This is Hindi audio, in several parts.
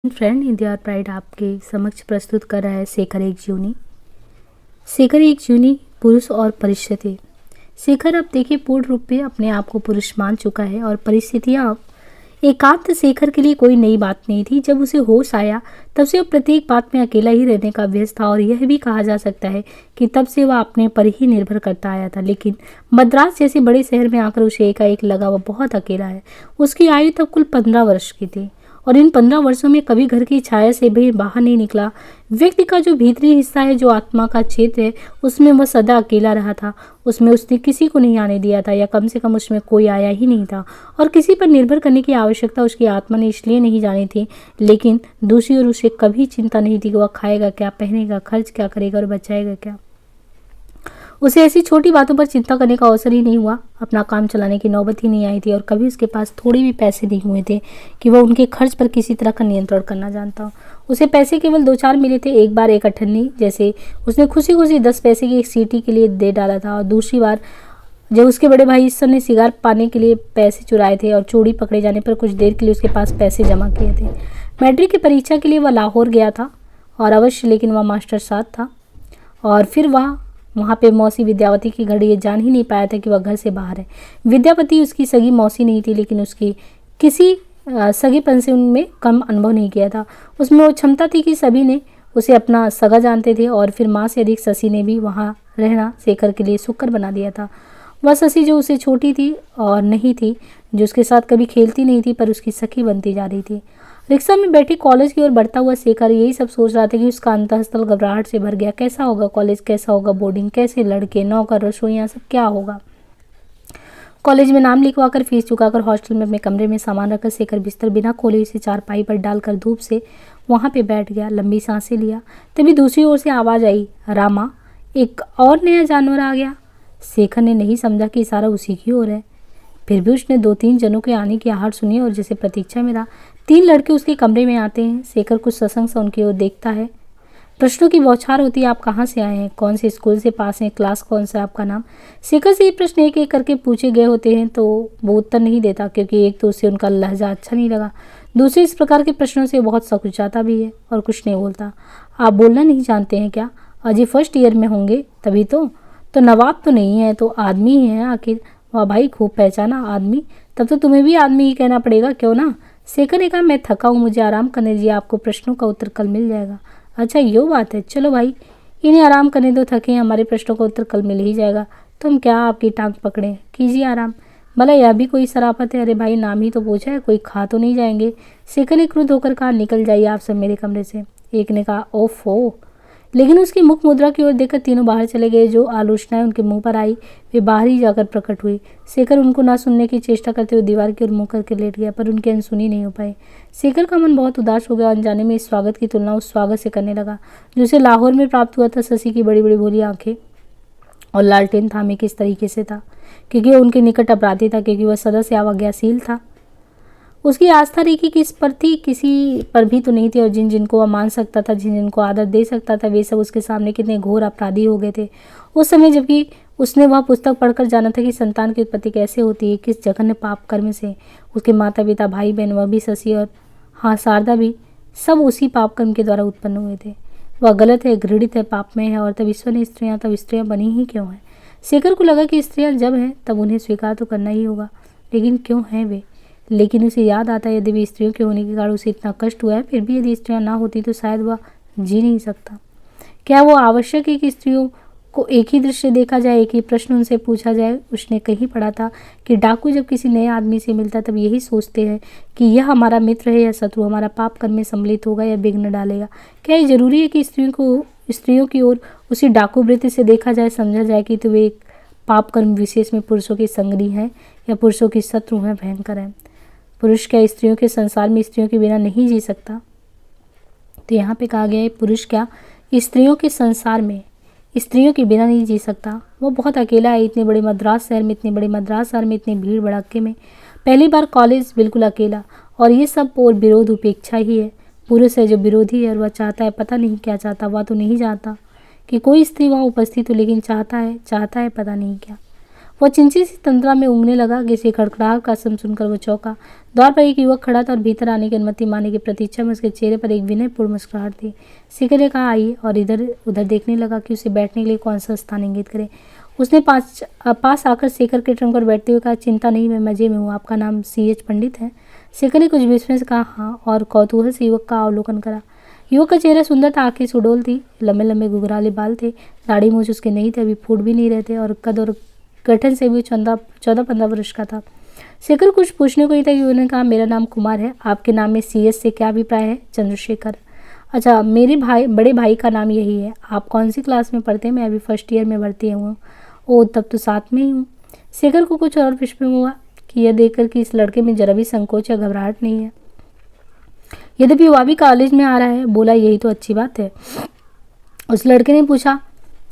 फ्रेंड इंडिया और प्राइड आपके समक्ष प्रस्तुत कर रहा है शेखर एक जीवनी। शेखर एक जीवनी पुरुष और परिस्थिति। शेखर अब देखिए पूर्ण रूप में अपने आप को पुरुष मान चुका है और परिस्थितियां अब एकांत शेखर के लिए कोई नई बात नहीं थी। जब उसे होश आया तब से वह प्रत्येक बात में अकेला ही रहने का अभ्यस्त था और यह भी कहा जा सकता है कि तब से वह अपने पर ही निर्भर करता आया था। लेकिन मद्रास जैसे बड़े शहर में आकर उसे एकाएक लगा वह बहुत अकेला है। उसकी आयु तब कुल 15 वर्ष की थी और इन 15 वर्षों में कभी घर की छाया से भी बाहर नहीं निकला। व्यक्ति का जो भीतरी हिस्सा है, जो आत्मा का क्षेत्र है, उसमें वह सदा अकेला रहा था। उसमें उसने किसी को नहीं आने दिया था, या कम से कम उसमें कोई आया ही नहीं था। और किसी पर निर्भर करने की आवश्यकता उसकी आत्मा ने इसलिए नहीं जानी थी। लेकिन दूसरी ओर उसे कभी चिंता नहीं थी कि वह खाएगा क्या, पहनेगा, खर्च क्या करेगा और बचाएगा क्या। उसे ऐसी छोटी बातों पर चिंता करने का अवसर ही नहीं हुआ। अपना काम चलाने की नौबत ही नहीं आई थी और कभी उसके पास थोड़े भी पैसे नहीं हुए थे कि वह उनके खर्च पर किसी तरह का नियंत्रण करना जानता हो। उसे पैसे केवल 2-4 मिले थे। एक बार एक अठन्नी जैसे उसने खुशी खुशी 10 पैसे की एक सीटी के लिए दे डाला था, और दूसरी बार जब उसके बड़े भाई ईश्वर ने सिगार पाने के लिए पैसे चुराए थे और चोरी पकड़े जाने पर कुछ देर के लिए उसके पास पैसे जमा किए थे। मैट्रिक की परीक्षा के लिए वह लाहौर गया था और अवश्य, लेकिन वह मास्टर साथ था और फिर वहाँ पे मौसी विद्यावती की घड़ी ये जान ही नहीं पाया था कि वह घर से बाहर है। विद्यावती उसकी सगी मौसी नहीं थी, लेकिन उसकी किसी सगेपन से उनमें कम अनुभव नहीं किया था। उसमें वो क्षमता थी कि सभी ने उसे अपना सगा जानते थे और फिर माँ से अधिक शशि ने भी वहाँ रहना शेखर के लिए सुकर बना दिया था। वह शशि जो उससे छोटी थी और नहीं थी, जो उसके साथ कभी खेलती नहीं थी, पर उसकी सखी बनती जा रही थी। रिक्शा में बैठी कॉलेज की ओर बढ़ता हुआ शेखर यही सब सोच रहा था कि उसका अंतःस्थल घबराहट से भर गया। कैसा होगा कॉलेज, कैसा होगा बोर्डिंग, कैसे लड़के, नौकर, रसोइयाँ, सब क्या होगा। कॉलेज में नाम लिखवाकर फीस चुकाकर हॉस्टल में अपने कमरे में सामान रखकर शेखर बिस्तर बिना खोले उसे चारपाई पर डालकर धूप से वहाँ पे बैठ गया। लंबी सांसें लिया। तभी दूसरी ओर से आवाज़ आई, रामा, एक और नया जानवर आ गया। शेखर ने नहीं समझा कि इशारा उसी की ओर है। फिर भी उसने 2-3 जनों के आने की आहट सुनी और जैसे प्रतीक्षा में रहा। 3 लड़के उसके कमरे में आते हैं। शेखर कुछ सशंक सा उनकी ओर देखता है। प्रश्नों की बौछार होती है। आप कहाँ से आए हैं, कौन से स्कूल से पास हैं, क्लास कौन सा, आपका नाम। शेखर से ये प्रश्न एक एक करके पूछे गए होते हैं तो वो उत्तर नहीं देता, क्योंकि एक तो उसे उनका लहजा अच्छा नहीं लगा, दूसरे इस प्रकार के प्रश्नों से बहुत सकुचाता भी है और कुछ नहीं बोलता। आप बोलना नहीं जानते हैं क्या? अजी फर्स्ट ईयर में होंगे तभी तो नवाब तो नहीं है तो आदमी ही है आखिर। वाह भाई, खूब पहचाना, आदमी। तब तो तुम्हें भी आदमी ही कहना पड़ेगा, क्यों ना। शेखर ने कहा, मैं थका हूँ, मुझे आराम करने दीजिए, आपको प्रश्नों का उत्तर कल मिल जाएगा। अच्छा यो बात है, चलो भाई इन्हें आराम करने दो, थके हैं, हमारे प्रश्नों का उत्तर कल मिल ही जाएगा। तुम क्या आपकी टांग पकड़े, कीजिए आराम। भला यह भी कोई शराफत है? अरे भाई नाम ही तो पूछा है, कोई खा तो नहीं जाएंगे। शेखर ने क्रुद्ध होकर कहा, निकल जाइए आप सब मेरे कमरे से। एक ने कहा, ओफो, लेकिन उसकी मुख मुद्रा की ओर देखकर तीनों बाहर चले गए। जो आलोचनाएं उनके मुंह पर आई वे बाहर ही जाकर प्रकट हुई। शेखर उनको ना सुनने की चेष्टा करते हुए दीवार की ओर मुंह करके लेट गया, पर उनकी अनसुनी नहीं हो पाई। शेखर का मन बहुत उदास हो गया। अनजाने में इस स्वागत की तुलना उस स्वागत से करने लगा जो उसे लाहौर में प्राप्त हुआ था। शशि की बड़ी बड़ी भोली आंखें और लालटेन थामे किस तरीके से था, क्योंकि वह उनके निकट अपराधी था, क्योंकि वह सदा से अवज्ञाशील था। उसकी आस्था रेखी किस पर थी? किसी पर भी तो नहीं थी। और जिन जिनको वह मान सकता था, जिन जिनको आदर दे सकता था, वे सब उसके सामने कितने घोर अपराधी हो गए थे उस समय, जबकि उसने वह पुस्तक पढ़कर जाना था कि संतान की उत्पत्ति कैसे होती है, किस जघन्य पाप कर्म से। उसके माता पिता, भाई बहन, वह भी शशि और हाँ शारदा भी, सब उसी पाप कर्म के द्वारा उत्पन्न हुए थे। वह गलत है, घृणित है, पापमय है, और तब ईश्वर ने स्त्रियाँ तब स्त्रियाँ बनी ही क्यों हैं? शेखर को लगा कि स्त्रियाँ जब हैं तब उन्हें स्वीकार तो करना ही होगा, लेकिन क्यों हैं वे? लेकिन उसे याद आता है, यदि भी स्त्रियों के होने के कारण उसे इतना कष्ट हुआ है, फिर भी यदि स्त्रियां ना होती तो शायद वह जी नहीं सकता। क्या वो आवश्यक है कि स्त्रियों को एक ही दृश्य देखा जाए, एक ही प्रश्न उनसे पूछा जाए? उसने कहीं पढ़ा था कि डाकू जब किसी नए आदमी से मिलता तब यही सोचते हैं कि यह हमारा मित्र है या शत्रु, हमारा पाप कर्म में सम्मिलित होगा या विघ्न डालेगा। क्या ये जरूरी है कि स्त्रियों की ओर उसी डाकू वृत्ति से देखा जाए, समझा जाए कि तो वे एक पाप कर्म विशेष में पुरुषों की संगरी हैं या पुरुषों की शत्रु हैं, भयंकर है? पुरुष क्या स्त्रियों के संसार में स्त्रियों के बिना नहीं जी सकता? तो यहाँ पे कहा गया है, पुरुष क्या स्त्रियों के संसार में स्त्रियों के बिना नहीं जी सकता? वो बहुत अकेला है इतने बड़े मद्रास शहर में, इतने बड़े मद्रास शहर में, इतनी भीड़ भड़ाके में, पहली बार कॉलेज, बिल्कुल अकेला। और ये सब और विरोध उपेक्षा ही है। पुरुष है जो विरोधी है और वह चाहता है, पता नहीं क्या चाहता, वह तो नहीं चाहता कि कोई स्त्री वहाँ उपस्थित हो, लेकिन चाहता है पता नहीं क्या। वो चिंची सी तंद्रा में ऊँघने लगा। किसी खड़खड़ाहट का शब्द सुनकर वो चौंका। द्वार पर एक युवक खड़ा था और भीतर आने की अनुमति मांगने की प्रतीक्षा में उसके चेहरे पर एक विनयपूर्ण मुस्कुराहट थी। शेखर ने कहा, आइए, और इधर उधर देखने लगा कि उसे बैठने के लिए कौन सा स्थान इंगित करे। उसने पास आकर शेखर के ट्रंक पर बैठते हुए कहा, चिंता नहीं, मैं मजे में हूँ। आपका नाम CH पंडित है? शेखर ने कुछ विस्मय से कहा, हाँ, और कौतूहल से युवक का अवलोकन करा। युवक का चेहरा सुंदर था, आंखें सुडौल थी, लंबे लंबे घुघराले बाल थे, दाढ़ी मूंछ उसके नहीं थे, अभी फूट भी नहीं रहे थे, और कद और गठन से भी 14-15 वर्ष का था। शेखर कुछ पूछने को ही था कि उन्होंने कहा, मेरा नाम कुमार है। आपके नाम में CS से क्या अभिप्राय है? चंद्रशेखर। अच्छा, मेरे बड़े भाई का नाम यही है। आप कौन सी क्लास में पढ़ते हैं? मैं अभी फर्स्ट ईयर में भर्ती हूँ। ओह, तब तो साथ में ही हूँ। शेखर को कुछ और विस्मय हुआ कि यह देखकर कि इस लड़के में जरा भी संकोच या घबराहट नहीं है, यद्यपि वह भी कॉलेज में आ रहा है। बोला, यही तो अच्छी बात है। उस लड़के ने पूछा,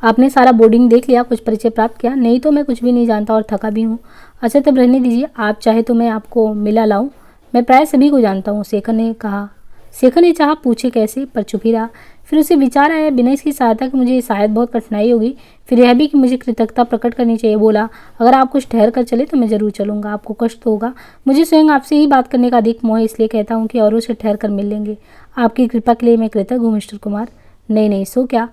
आपने सारा बोर्डिंग देख लिया, कुछ परिचय प्राप्त किया? नहीं तो मैं कुछ भी नहीं जानता और थका भी हूँ। अच्छा, तब रहने दीजिए, आप चाहे तो मैं आपको मिला लाऊं, मैं प्राय सभी को जानता हूँ, शेखर ने कहा। शेखर ने चाहा पूछे कैसे, पर चुप ही रहा। फिर उसे विचार आया, बिना इसकी सहायता के मुझे शायद बहुत कठिनाई होगी, फिर यह भी कि मुझे कृतज्ञता प्रकट करनी चाहिए। बोला, अगर आप कुछ ठहर कर चले तो मैं जरूर चलूंगा। आपको कष्ट तो होगा, मुझे स्वयं आपसे ही बात करने का अधिक मोह है, इसलिए कहता हूँ कि औरों से ठहर कर मिल लेंगे। आपकी कृपा के लिए मैं कृतज्ञ हूँ मिस्टर कुमार। नहीं नहीं, सो क्या,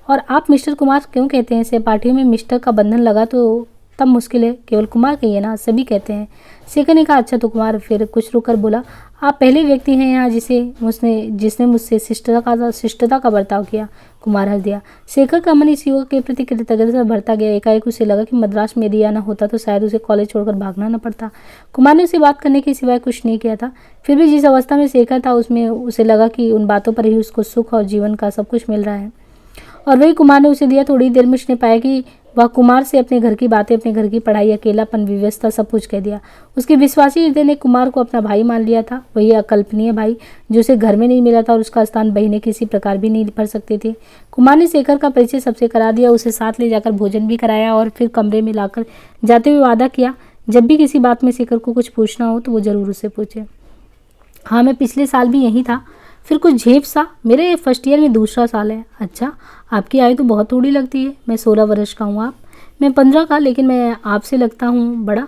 और आप मिस्टर कुमार क्यों कहते हैं? सहपाठियों में मिस्टर का बंधन लगा तो तब मुश्किल है, केवल कुमार कहिए ना, सभी कहते हैं। शेखर ने कहा, अच्छा तो कुमार। फिर कुछ रुककर बोला, आप पहले व्यक्ति हैं यहाँ जिसने मुझसे शिष्टता का बर्ताव किया। कुमार हंस दिया। शेखर का मन इस युवक के प्रति कृतज्ञता से भरता गया। एकाएक उसे लगा कि मद्रास में यदि आना होता तो शायद उसे कॉलेज छोड़कर भागना न पड़ता। कुमार ने उसे बात करने के सिवाय कुछ नहीं किया था। फिर भी जिस अवस्था में शेखर था उसमें उसे लगा कि उन बातों पर ही उसको सुख और जीवन का सब कुछ मिल रहा है, और वही कुमार ने उसे दिया। थोड़ी देर में उसने पाया कि वह कुमार से अपने घर की बातें, अपने घर की पढ़ाई, अकेलापन, व्यवस्था सब कुछ कह दिया। उसके विश्वासी हृदय ने कुमार को अपना भाई मान लिया था, वही अकल्पनीय भाई जो उसे घर में नहीं मिला था और उसका स्थान बहनें किसी प्रकार भी नहीं भर सकती थी। कुमार ने शेखर का परिचय सबसे करा दिया, उसे साथ ले जाकर भोजन भी कराया और फिर कमरे में लाकर जाते हुए वादा किया, जब भी किसी बात में शेखर को कुछ पूछना हो तो वो जरूर उससे पूछे। हाँ, मैं पिछले साल भी यहीं था। फिर कुछ झेप सा, मेरे फर्स्ट ईयर में दूसरा साल है। अच्छा, आपकी आयु तो बहुत थोड़ी लगती है। मैं 16 वर्ष का हूँ, मैं 15 का, लेकिन मैं आपसे लगता हूँ बड़ा।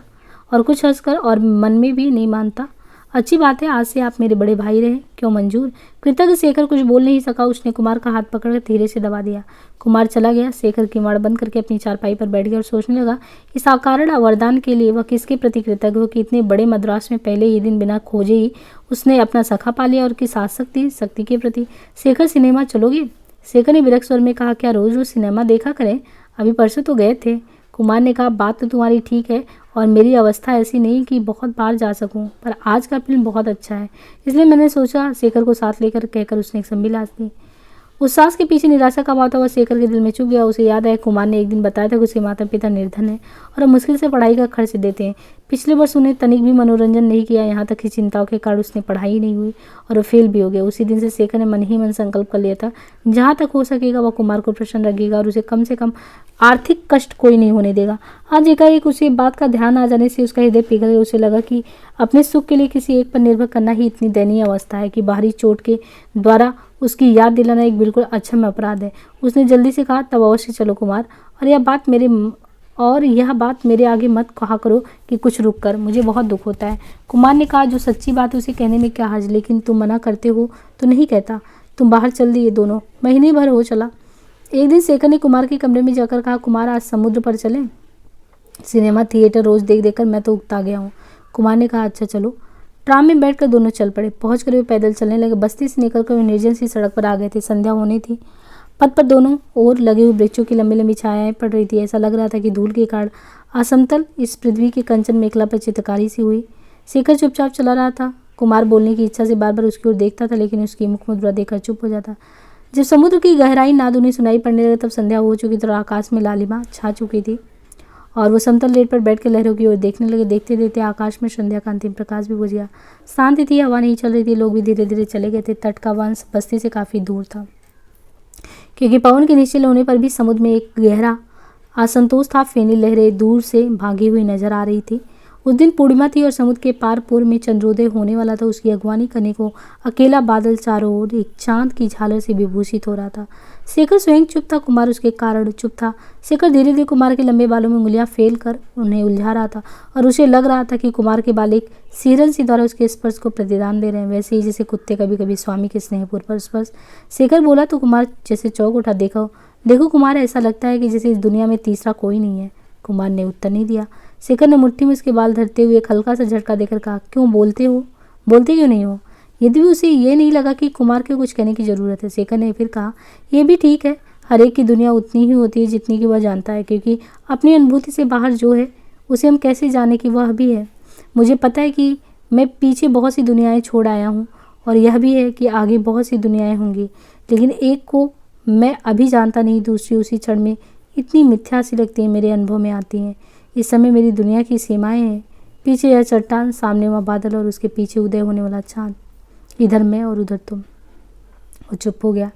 और कुछ हंसकर और मन में भी नहीं मानता। अच्छी बात है, आज से आप मेरे बड़े भाई रहे। क्यों मंजूर? कृतज्ञ शेखर कुछ बोल नहीं सका। उसने कुमार का हाथ पकड़कर धीरे से दबा दिया। कुमार चला गया। शेखर किवाड़ बंद करके अपनी चारपाई पर बैठ गया और सोचने लगा, इस अकारण वरदान के लिए वह किसके प्रति कृतज्ञ हो कि इतने बड़े मद्रास में पहले ही दिन बिना खोजे ही उसने अपना सखा पा लिया, और किस शक्ति के प्रति। शेखर, सिनेमा चलोगे? शेखर ने विरक्त स्वर में कहा, क्या रोज रोज सिनेमा देखा करें? अभी परसों तो गए थे। कुमार ने कहा, बात तो तुम्हारी ठीक है, और मेरी अवस्था ऐसी नहीं कि बहुत बार जा सकूं, पर आज का फिल्म बहुत अच्छा है, इसलिए मैंने सोचा शेखर को साथ लेकर, कहकर उसने एक लंबी सांस ली। उस सांस के पीछे निराशा का भाव था। वह शेखर के दिल में चुभ गया। उसे याद है कुमार ने एक दिन बताया था कि उसके माता पिता निर्धन हैं और मुश्किल से पढ़ाई का खर्च देते हैं। पिछले वर्ष उन्हें तनिक भी मनोरंजन नहीं किया, यहाँ तक कि चिंताओं के कारण उसने पढ़ाई नहीं हुई और वो फेल भी हो गया। उसी दिन से शेखर ने मन ही मन संकल्प कर लिया था, जहाँ तक हो सकेगा वह कुमार को प्रसन्न रखेगा और उसे कम से कम आर्थिक कष्ट कोई नहीं होने देगा। आज एकाएक उसे बात का ध्यान आ जाने से उसका हृदय पिघल गया। उसे लगा कि अपने सुख के लिए किसी एक पर निर्भर करना ही इतनी दयनीय अवस्था है कि बाहरी चोट के द्वारा उसकी याद दिलाना एक बिल्कुल अक्षम्य अपराध है। उसने जल्दी से कहा, तब अवश्य चलो कुमार, और यह बात मेरे आगे मत कहा करो कि कुछ रुक कर, मुझे बहुत दुख होता है। कुमार ने कहा, जो सच्ची बात है उसे कहने में क्या हर्ज, लेकिन तुम मना करते हो तो नहीं कहता। तुम बाहर चल दिए, दोनों महीने भर हो चला। एक दिन शेखर ने कुमार के कमरे में जाकर कहा, कुमार आज समुद्र पर चलें? सिनेमा थिएटर रोज देख देखकर मैं तो उकता गया हूँ। कुमार ने कहा, अच्छा चलो। ट्राम में बैठकर दोनों चल पड़े। पहुंचकर वे पैदल चलने लगे। बस्ती से निकलकर वे निर्जन सी सड़क पर आ गए थे। संध्या होनी थी। पथ पर दोनों ओर लगे हुए वृक्षों की लंबी लंबी छायाएं पड़ रही थी। ऐसा लग रहा था कि धूल के कारण असमतल इस पृथ्वी के कंचन मेखला पर चित्रकारी सी हुई। शेखर चुपचाप चला रहा था। कुमार बोलने की इच्छा से बार बार उसकी ओर देखता था, लेकिन उसकी मुख मुद्रा देखकर चुप हो जाता। जब समुद्र की गहराई नाद उन्हें सुनाई पड़ने लगा तब संध्या हो चुकी थी और आकाश में लालिमा छा चुकी थी और वो समतल लेट पर बैठ कर लहरों की ओर देखने लगे। देखते देखते आकाश में संध्या का अंतिम प्रकाश भी बुझ गया। शांति थी, हवा नहीं चल रही थी, लोग भी धीरे धीरे चले गए थे। तट का वंश बस्ती से काफी दूर था, क्योंकि पवन के निश्चल होने पर भी समुद्र में एक गहरा असंतोष था। फेनी लहरें दूर से भागी हुई नजर आ रही थी उस दिन पूर्णिमा थी और समुद्र के पार पूर्व में चंद्रोदय होने वाला था। उसकी अगवानी करने को अकेला बादल चारों ओर एक चांद की झालर से विभूषित हो रहा था। शेखर स्वयं चुप था, कुमार उसके कारण चुप था। शेखर धीरे धीरे कुमार के लंबे बालों में उंगलियां फेल कर उन्हें उलझा रहा था और उसे लग रहा था कि कुमार के बाल एक सिरन सी द्वारा उसके स्पर्श को प्रतिदान दे रहे हैं, वैसे ही जैसे कुत्ते कभी कभी स्वामी के स्नेहपूर्वक स्पर्श। शेखर बोला तो कुमार जैसे चौंक उठा। देखो देखो कुमार, ऐसा लगता है कि जैसे इस दुनिया में तीसरा कोई नहीं है। कुमार ने उत्तर नहीं दिया। शेखर ने मुट्ठी में उसके बाल धरते हुए एक हल्का सा झटका देकर कहा, क्यों बोलते हो, बोलते क्यों नहीं हो? यदि भी उसे ये नहीं लगा कि कुमार को कुछ कहने की जरूरत है। शेखर ने फिर कहा, यह भी ठीक है, हर एक की दुनिया उतनी ही होती है जितनी की वह जानता है, क्योंकि अपनी अनुभूति से बाहर जो है उसे हम कैसे जाने कि वह भी है। मुझे पता है कि मैं पीछे बहुत सी दुनियाएं छोड़ आया हूँ और यह भी है कि आगे बहुत सी दुनियाएं होंगी, लेकिन एक को मैं अभी जानता नहीं, दूसरी उसी क्षण में इतनी मिथ्या सी लगती है, मेरे अनुभव में आती हैं। इस समय मेरी दुनिया की सीमाएं हैं, पीछे यह चट्टान, सामने वह बादल और उसके पीछे उदय होने वाला चांद, इधर मैं और उधर तुम। वो चुप हो गया।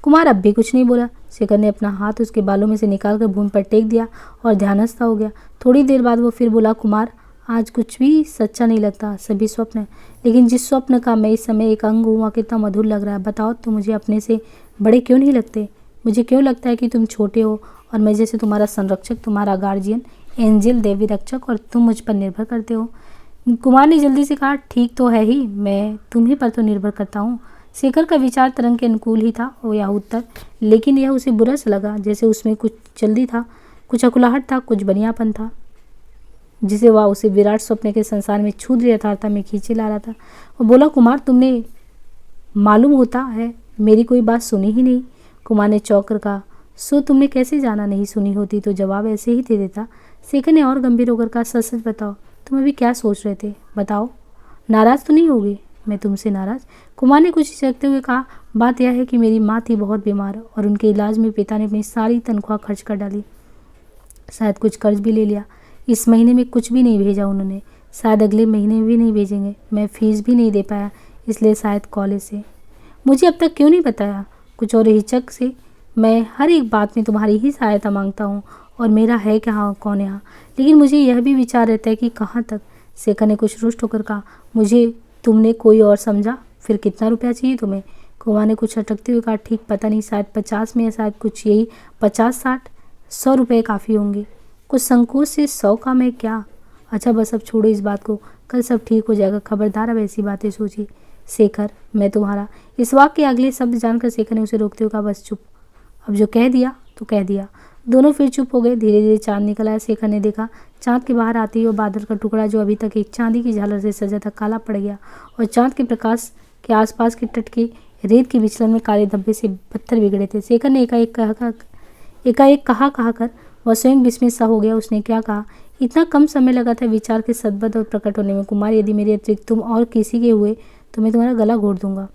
कुमार अब भी कुछ नहीं बोला। शेखर ने अपना हाथ उसके बालों में से निकालकर भूमि पर टेक दिया और ध्यानस्थ हो गया। थोड़ी देर बाद वो फिर बोला, कुमार आज कुछ भी सच्चा नहीं लगता, सभी स्वप्न है, लेकिन जिस स्वप्न का मैं इस समय एक अंग हूँ वह कितना मधुर लग रहा है। बताओ तो मुझे अपने से बड़े क्यों नहीं लगते? मुझे क्यों लगता है कि तुम छोटे हो और मैं जैसे तुम्हारा संरक्षक, तुम्हारा गार्जियन, एंजल, देवी रक्षक, और तुम मुझ पर निर्भर करते हो। कुमार ने जल्दी से कहा, ठीक तो है ही, मैं तुम्ही पर तो निर्भर करता हूँ। शेखर का विचार तरंग के अनुकूल ही था वो यह उत्तर, लेकिन यह उसे बुरा सा लगा, जैसे उसमें कुछ जल्दी था, कुछ अकुलाहट था, कुछ बनियापन था, जिसे वह उसे विराट स्वप्न के संसार में क्षुद्र यथार्थता में खींचे ला रहा था। वो बोला, कुमार तुमने मालूम होता है मेरी कोई बात सुनी ही नहीं। कुमार ने चौंक कर कहा, सो तुमने कैसे जाना? नहीं सुनी होती तो जवाब ऐसे ही दे देता। शेखर ने और गंभीर होकर कहा, सच सच बताओ, तुम अभी क्या सोच रहे थे? बताओ, नाराज तो नहीं होगी? मैं तुमसे नाराज? कुमार ने कुछ झिझकते हुए कहा, बात यह है कि मेरी माँ थी बहुत बीमार और उनके इलाज में पिता ने अपनी सारी तनख्वाह खर्च कर डाली, शायद कुछ कर्ज भी ले लिया। इस महीने में कुछ भी नहीं भेजा उन्होंने, शायद अगले महीने भी नहीं भेजेंगे। मैं फीस भी नहीं दे पाया, इसलिए शायद कॉलेज से। मुझे अब तक क्यों नहीं बताया? कुछ और हिचक से, मैं हर एक बात में तुम्हारी ही सहायता मांगता हूँ और मेरा है क्या कौन यहाँ, लेकिन मुझे यह भी विचार रहता है कि कहाँ तक। शेखर ने कुछ रुष्ट होकर कहा, मुझे तुमने कोई और समझा? फिर कितना रुपया चाहिए तुम्हें? कुमार ने कुछ अटकते हुए कहा, ठीक पता नहीं, शायद 50 में या शायद कुछ यही 50-60 100 रुपये काफ़ी होंगे। कुछ संकोच से 100 का मैं क्या? अच्छा बस अब छोड़ो इस बात को, कल सब ठीक हो जाएगा, खबरदार अब ऐसी बातें सोची। शेखर मैं तुम्हारा। इस वाक्य के अगले शब्द जानकर शेखर ने उसे रोकते हुए कहा, बस चुप, अब जो कह दिया तो कह दिया। दोनों फिर चुप हो गए। धीरे धीरे चांद निकल आया। शेखर ने देखा चांद के बाहर आते ही वो बादल का टुकड़ा जो अभी तक एक चांदी की झालर से सजा था काला पड़ गया और चांद के प्रकाश के आसपास के तट के रेत के विचलन में काले धब्बे से पत्थर बिगड़े थे। शेखर ने एकाएक कहा कर वह स्वयं विस्मित सा हो गया। उसने क्या कहा? इतना कम समय लगा था विचार के सद्बद्ध और प्रकट होने में। कुमार यदि मेरे अतिरिक्त तुम और किसी के हुए तो मैं तुम्हारा गला घोट दूंगा।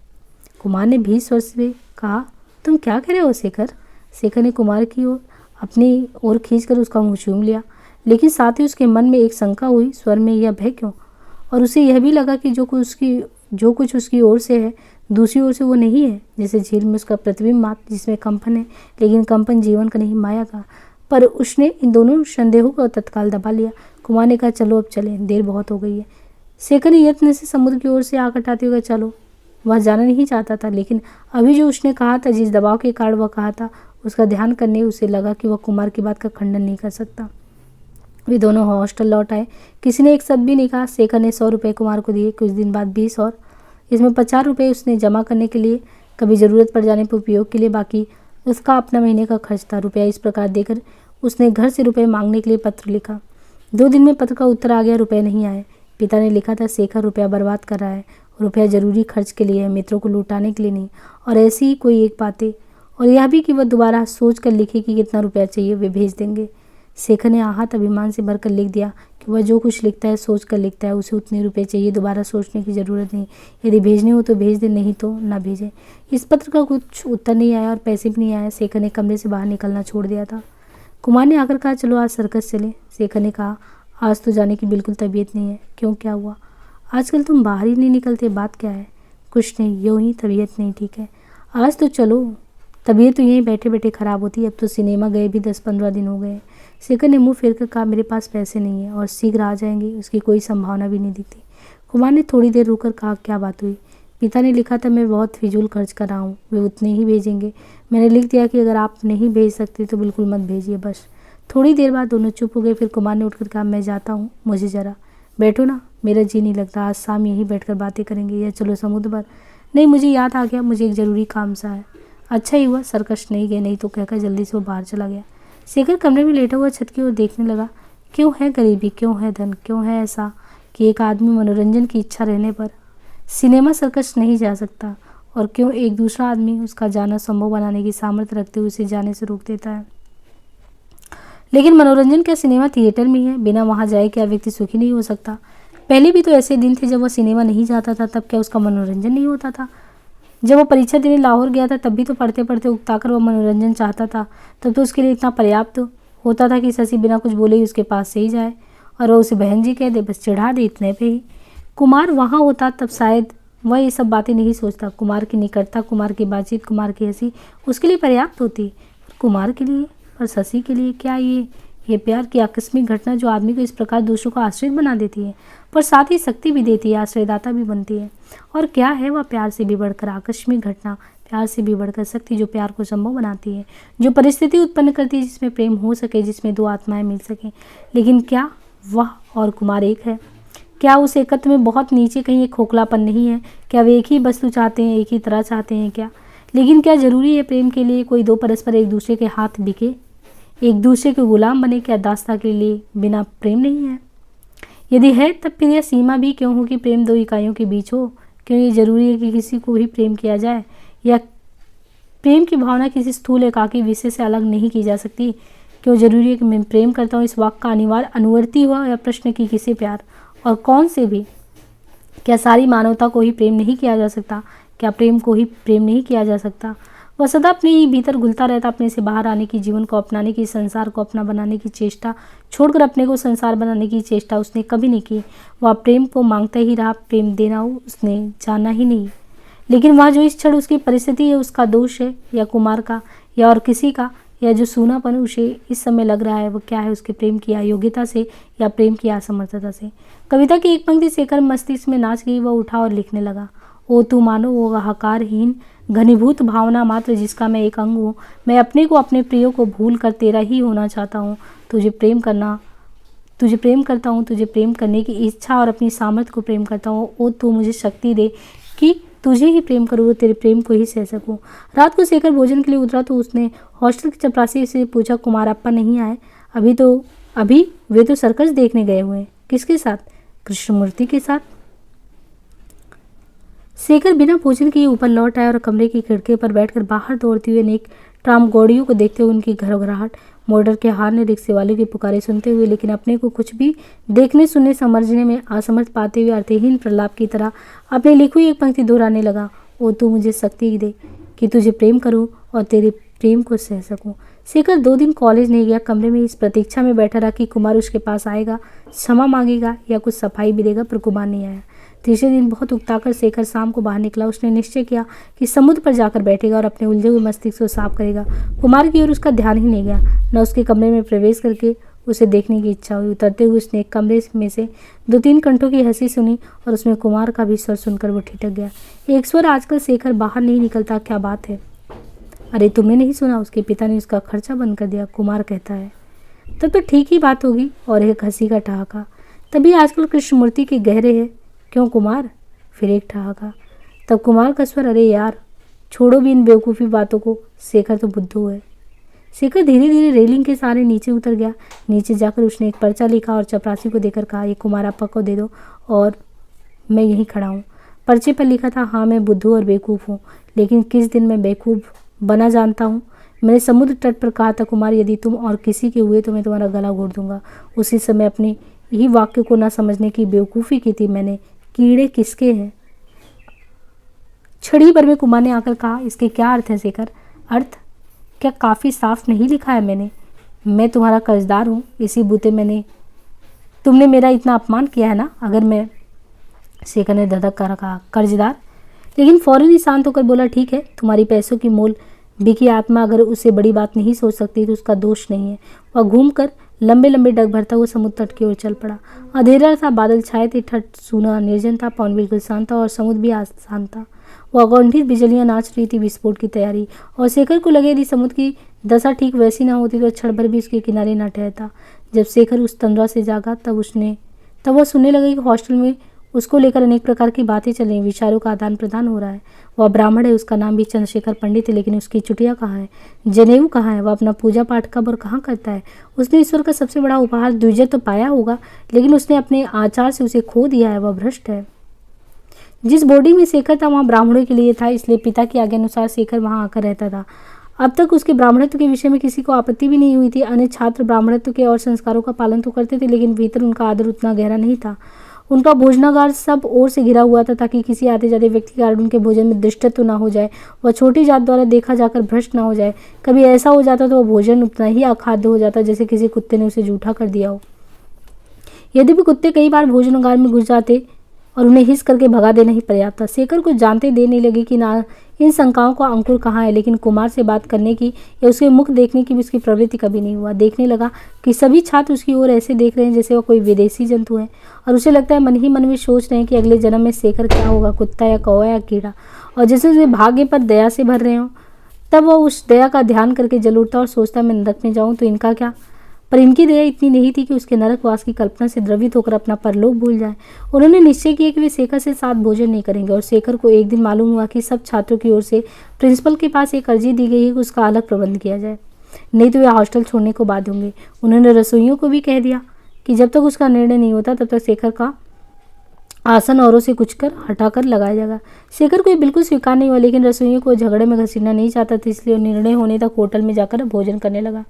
कुमार ने भी स्वर से कहा, तुम क्या कह रहे हो शेखर? शेखर ने कुमार की ओर अपनी ओर खींचकर उसका मुंह चूम लिया, लेकिन साथ ही उसके मन में एक शंका हुई, स्वर में यह भय क्यों? और उसे यह भी लगा कि जो कुछ उसकी ओर से है दूसरी ओर से वो नहीं है। जैसे झील में उसका प्रतिबिंब मात्र जिसमें कंपन है, लेकिन कंपन जीवन का नहीं माया का। पर उसने इन दोनों संदेहों को तत्काल दबा लिया। कुमार ने कहा, चलो अब चलें, देर बहुत हो गई है। शेखर ने यत्न से समुद्र की ओर से आकर टाते हुए चलो। वह जाना नहीं चाहता था, लेकिन अभी जो उसने कहा था, जिस दबाव के कारण वह कहा था, उसका ध्यान करने उसे लगा कि वह कुमार की बात का खंडन नहीं कर सकता। वे दोनों हॉस्टल लौट आए। किसी ने एक शब्द भी नहीं कहा। शेखर ने 100 रुपये कुमार को दिए, कुछ दिन बाद 20 और, इसमें 50 रुपये उसने जमा करने के लिए, कभी ज़रूरत पड़ जाने पर उपयोग के लिए, बाकी उसका अपना महीने का खर्च था। रुपया इस प्रकार देकर उसने घर से रुपये मांगने के लिए पत्र लिखा। 2 दिन में पत्र का उत्तर आ गया, रुपये नहीं आए। पिता ने लिखा था, शेखर रुपया बर्बाद कर रहा है, रुपया जरूरी खर्च के लिए है, मित्रों को लुटाने के लिए नहीं। और ऐसी ही कोई एक बातें, और यह भी कि वह दोबारा सोच कर लिखे कि कितना रुपया चाहिए, वे भेज देंगे। शेखर ने आहत अभिमान से भरकर लिख दिया कि वह जो कुछ लिखता है सोच कर लिखता है, उसे उतने रुपये चाहिए, दोबारा सोचने की ज़रूरत नहीं। यदि भेजने हो तो भेज दे, नहीं तो ना भेजे। इस पत्र का कुछ उत्तर नहीं आया और पैसे भी नहीं आया। शेखर ने कमरे से बाहर निकलना छोड़ दिया था। कुमार ने आकर कहा, चलो आज सर्कस चले। शेखर ने कहा, आज तो जाने की बिल्कुल तबीयत नहीं है। क्यों, क्या हुआ? आजकल तुम बाहर ही नहीं निकलते, बात क्या है? कुछ नहीं, यूँ ही तबीयत नहीं ठीक है। आज तो चलो। तबीयत तो यहीं बैठे बैठे ख़राब होती है, अब तो सिनेमा गए भी 10-15 दिन हो गए। शेखर ने मुंह फेर कर कहा, मेरे पास पैसे नहीं है और शीघ्र आ जाएंगे उसकी कोई संभावना भी नहीं दिखती। कुमार ने थोड़ी देर रुककर कहा, क्या बात हुई? पिता ने लिखा था मैं बहुत फिजूल खर्च कर रहा हूँ, वे उतने ही भेजेंगे। मैंने लिख दिया कि अगर आप नहीं भेज सकते तो बिल्कुल मत भेजिए बस। थोड़ी देर बाद दोनों चुप हो गए। फिर कुमार ने उठकर कहा, मैं जाता हूँ, मुझे जरा बैठो ना, मेरा जी नहीं लगता, आज शाम यहीं बैठकर बातें करेंगे या चलो समुद्र पर। नहीं, मुझे याद आ गया, मुझे एक ज़रूरी काम सा है। अच्छा ही हुआ सर्कस नहीं गए, नहीं तो कहकर जल्दी से वो बाहर चला गया। शेखर कमरे में लेटा हुआ छत की ओर देखने लगा। क्यों है गरीबी, क्यों है धन, क्यों है ऐसा कि एक आदमी मनोरंजन की इच्छा रहने पर सिनेमा सर्कस नहीं जा सकता, और क्यों एक दूसरा आदमी उसका जाना संभव बनाने की सामर्थ्य रखते हुए उसे जाने से रोक देता है। लेकिन मनोरंजन क्या सिनेमा थिएटर में है? बिना वहां जाए क्या व्यक्ति सुखी नहीं हो सकता? पहले भी तो ऐसे दिन थे जब वह सिनेमा नहीं जाता था, तब क्या उसका मनोरंजन नहीं होता था? जब वो परीक्षा देने लाहौर गया था तब भी तो पढ़ते पढ़ते उकताकर वह मनोरंजन चाहता था। तब तो उसके लिए इतना पर्याप्त होता था कि शशि बिना कुछ बोले ही उसके पास से ही जाए और वह उसे बहन जी कह दे, बस चिढ़ा दे, इतने पे ही। कुमार वहाँ होता तब शायद वह ये सब बातें नहीं सोचता। कुमार की निकटता, कुमार की बातचीत, कुमार की हंसी उसके लिए पर्याप्त होती। कुमार के लिए और शशि के लिए क्या ये प्यार की आकस्मिक घटना जो आदमी को इस प्रकार दूसरों को आश्रित बना देती है, पर साथ ही शक्ति भी देती है, आश्रयदाता भी बनती है। और क्या है वह प्यार से भी बढ़कर आकस्मिक घटना, प्यार से भी बढ़कर शक्ति जो प्यार को संभव बनाती है, जो परिस्थिति उत्पन्न करती है जिसमें प्रेम हो सके, जिसमें दो आत्माएं मिल सकें। लेकिन क्या वह और कुमार एक है? क्या उस एकत्व में बहुत नीचे कहीं एक खोखलापन नहीं है? क्या वे एक ही वस्तु चाहते हैं, एक ही तरह चाहते हैं क्या? लेकिन क्या जरूरी है प्रेम के लिए कोई दो परस्पर एक दूसरे के हाथ बिके, एक दूसरे के गुलाम बने? क्या दास्ता के लिए बिना प्रेम नहीं है? यदि है तब फिर यह सीमा भी क्यों हो कि प्रेम दो इकाइयों के बीच हो? क्यों ये जरूरी है कि किसी को भी प्रेम किया जाए? या प्रेम की भावना किसी स्थूल एकाकी विषय से अलग नहीं की जा सकती? क्यों जरूरी है कि मैं प्रेम करता हूँ इस वाक्य का अनिवार्य अनुवर्ती हुआ या प्रश्न की किसी प्यार और कौन से भी? क्या सारी मानवता को ही प्रेम नहीं किया जा सकता? क्या प्रेम को ही प्रेम नहीं किया जा सकता? वह सदा अपने ही भीतर घुलता रहता, अपने से बाहर आने की, जीवन को अपनाने की, संसार को अपना बनाने की चेष्टा छोड़कर अपने को संसार बनाने की चेष्टा उसने कभी नहीं की। वह प्रेम को मांगता ही रहा, प्रेम देना उसने जाना ही नहीं। लेकिन वह जो इस क्षण उसकी परिस्थिति है, उसका दोष है या कुमार का या और किसी का, या जो सूनापन उसे इस समय लग रहा है, वो क्या है? उसके प्रेम की अयोग्यता से या प्रेम की असमर्थता से? कविता की एक पंक्ति शेखर मस्तिष्क में नाच गई। वह उठा और लिखने लगा, ओ तू मानो वो हाहाकारहीन घनीभूत भावना मात्र जिसका मैं एक अंग हूँ। मैं अपने को, अपने प्रियो को भूल कर तेरा ही होना चाहता हूँ। तुझे प्रेम करता हूँ, तुझे प्रेम करने की इच्छा और अपनी सामर्थ्य को प्रेम करता हूँ। ओ तू मुझे शक्ति दे कि तुझे ही प्रेम करूँ, तेरे प्रेम को ही सह सकूँ। रात को शेखर भोजन के लिए उतरा तो उसने हॉस्टल की चपरासी से पूछा, कुमार अप्पा नहीं आए? अभी वे तो सर्कस देखने गए हुए हैं। किसके साथ? कृष्णमूर्ति के साथ। शेखर बिना भोजन के ऊपर लौट आया और कमरे की खिड़की पर बैठकर बाहर दौड़ती हुई अनेक ट्राम गाड़ियों को देखते हुए, उनकी घरघराहट, मोटर के हारने, रिक्शे वाले की पुकारे सुनते हुए, लेकिन अपने को कुछ भी देखने, सुनने, समझने में असमर्थ पाते हुए अर्थहीन प्रलाप की तरह अपनी लिखी हुई एक पंक्ति दोहराने लगा, ओ तू मुझे शक्ति दे कि तुझे प्रेम करूं और तेरे प्रेम को सह सकूं। शेखर 2 दिन कॉलेज नहीं गया। कमरे में इस प्रतीक्षा में बैठा रहा कि कुमार उसके पास आएगा, क्षमा मांगेगा या कुछ सफाई भी देगा, पर कुमार नहीं आया। तीसरे दिन बहुत उकताकर शेखर शाम को बाहर निकला। उसने निश्चय किया कि समुद्र पर जाकर बैठेगा और अपने उलझे हुए मस्तिष्क को साफ करेगा। कुमार की ओर उसका ध्यान ही नहीं गया, न उसके कमरे में प्रवेश करके उसे देखने की इच्छा हुई। उतरते हुए उसने एक कमरे में से 2-3 कंठों की हंसी सुनी और उसमें कुमार का भी स्वर सुनकर वो ठिठक गया। एक स्वर, आजकल शेखर बाहर नहीं निकलता, क्या बात है? अरे तुमने नहीं सुना, उसके पिता ने उसका खर्चा बंद कर दिया, कुमार कहता है। तब तो ठीक ही बात होगी। और एक हंसी का ठहाका, तभी आजकल कृष्णमूर्ति के गहरे है। क्यों कुमार? फिर एक ठहाका। तब कुमार का स्वर, अरे यार छोड़ो भी इन बेवकूफ़ी बातों को, शेखर तो बुद्धू है। शेखर धीरे धीरे रेलिंग के सहारे नीचे उतर गया। नीचे जाकर उसने एक पर्चा लिखा और चपरासी को देकर कहा, ये कुमार अप्पा को दे दो और मैं यहीं खड़ा हूँ। पर्चे पर लिखा था, हाँ मैं बुद्धू और बेवकूफ़ हूँ, लेकिन किस दिन मैं बेवकूफ़ बना जानता हूँ। मैंने समुद्र तट पर कहा था, कुमार यदि तुम और किसी के हुए तो मैं तुम्हारा गला घोट दूंगा। उसी समय अपने यही वाक्य को न समझने की बेवकूफ़ी की थी मैंने। कीड़े किसके हैं? छड़ी भर में कुमार ने आकर कहा, इसके क्या अर्थ है शेखर? अर्थ क्या काफ़ी साफ नहीं लिखा है मैंने? मैं तुम्हारा कर्जदार हूँ, इसी बूते तुमने मेरा इतना अपमान किया है ना। अगर मैं, शेखर ने धधक कर कहा, कर्जदार? लेकिन फौरन ही शांत होकर बोला, ठीक है, तुम्हारी पैसों की मोल बिकी आत्मा अगर उससे बड़ी बात नहीं सोच सकती तो उसका दोष नहीं है। वह घूमकर लंबे लंबे डग भरता हुआ समुद्र तट की ओर चल पड़ा। अंधेरा था, बादल छाए थे, तट सूना निर्जन था, पवन बिल्कुल शांत था और समुद्र भी आसान था। वह अगौंठित बिजलियां नाच रही थी विस्फोट की तैयारी, और शेखर को लगे यदि समुद्र की दशा ठीक वैसी ना होती तो क्षण भर भी उसके किनारे न ठहरता। जब शेखर उस तंद्रा से जागा तब वह सुनने लगा कि हॉस्टल में उसको लेकर अनेक प्रकार की बातें चल रही, विचारों का आदान प्रदान हो रहा है। वह ब्राह्मण है, उसका नाम भी चंद्रशेखर पंडित है, लेकिन उसकी चुटिया कहाँ है, जनेऊ कहाँ है, वह अपना पूजा पाठ कब और कहाँ करता है। उसने ईश्वर का सबसे बड़ा उपहार द्विजय तो पाया होगा, लेकिन उसने अपने आचार से उसे खो दिया है। वह भ्रष्ट है। जिस बोर्डिंग में शेखर था वहाँ ब्राह्मणों के लिए था, इसलिए पिता की आज्ञा अनुसार शेखर वहाँ आकर रहता था। अब तक उसके ब्राह्मणत्व के विषय में किसी को आपत्ति भी नहीं हुई थी। अन्य छात्र ब्राह्मणत्व के और संस्कारों का पालन तो करते थे, लेकिन भीतर उनका आदर उतना गहरा नहीं था। उनका भोजनागार सब ओर से घिरा हुआ था, ताकि किसी आते जाते व्यक्ति के कारण उनके भोजन में दुष्टत्व ना हो जाए, वह छोटी जात द्वारा देखा जाकर भ्रष्ट ना हो जाए। कभी ऐसा हो जाता तो वह भोजन उतना ही अखाद्य हो जाता जैसे किसी कुत्ते ने उसे जूठा कर दिया हो। यद्यपि कुत्ते कई बार भोजनागार में घुस जाते और उन्हें हिस करके भगा देना ही पर्याप्त था। शेखर को जानते देने लगे कि ना इन शंकाओं का अंकुर कहाँ है, लेकिन कुमार से बात करने की या उसके मुख देखने की भी उसकी प्रवृत्ति कभी नहीं हुआ। देखने लगा कि सभी छात्र उसकी ओर ऐसे देख रहे हैं जैसे वह कोई विदेशी जंतु है, और उसे लगता है मन ही मन में सोच रहे हैं कि अगले जन्म में शेखर क्या होगा, कुत्ता या कौवा या कीड़ा, और जैसे उसे भाग्य पर दया से भर रहे हों। तब वह उस दया का ध्यान करके जल उठता और सोचता मैं नरक में जाऊँ तो इनका क्या। पर इनकी दया इतनी नहीं थी कि उसके नरकवास की कल्पना से द्रवित होकर अपना परलोक भूल जाए। उन्होंने निश्चय किया कि वे शेखर से साथ भोजन नहीं करेंगे, और शेखर को एक दिन मालूम हुआ कि सब छात्रों की ओर से प्रिंसिपल के पास एक अर्जी दी गई है कि उसका अलग प्रबंध किया जाए, नहीं तो वे हॉस्टल छोड़ने को बाध्य होंगे। उन्होंने रसोइयों को भी कह दिया कि जब तक उसका निर्णय नहीं होता तब तक शेखर का आसन औरों से कुछ कर हटाकर लगाया जाएगा। शेखर को ये बिल्कुल स्वीकार नहीं हुआ, लेकिन रसोइयों को झगड़े में घसीटना नहीं चाहता था, इसलिए निर्णय होने तक होटल में जाकर भोजन करने लगा।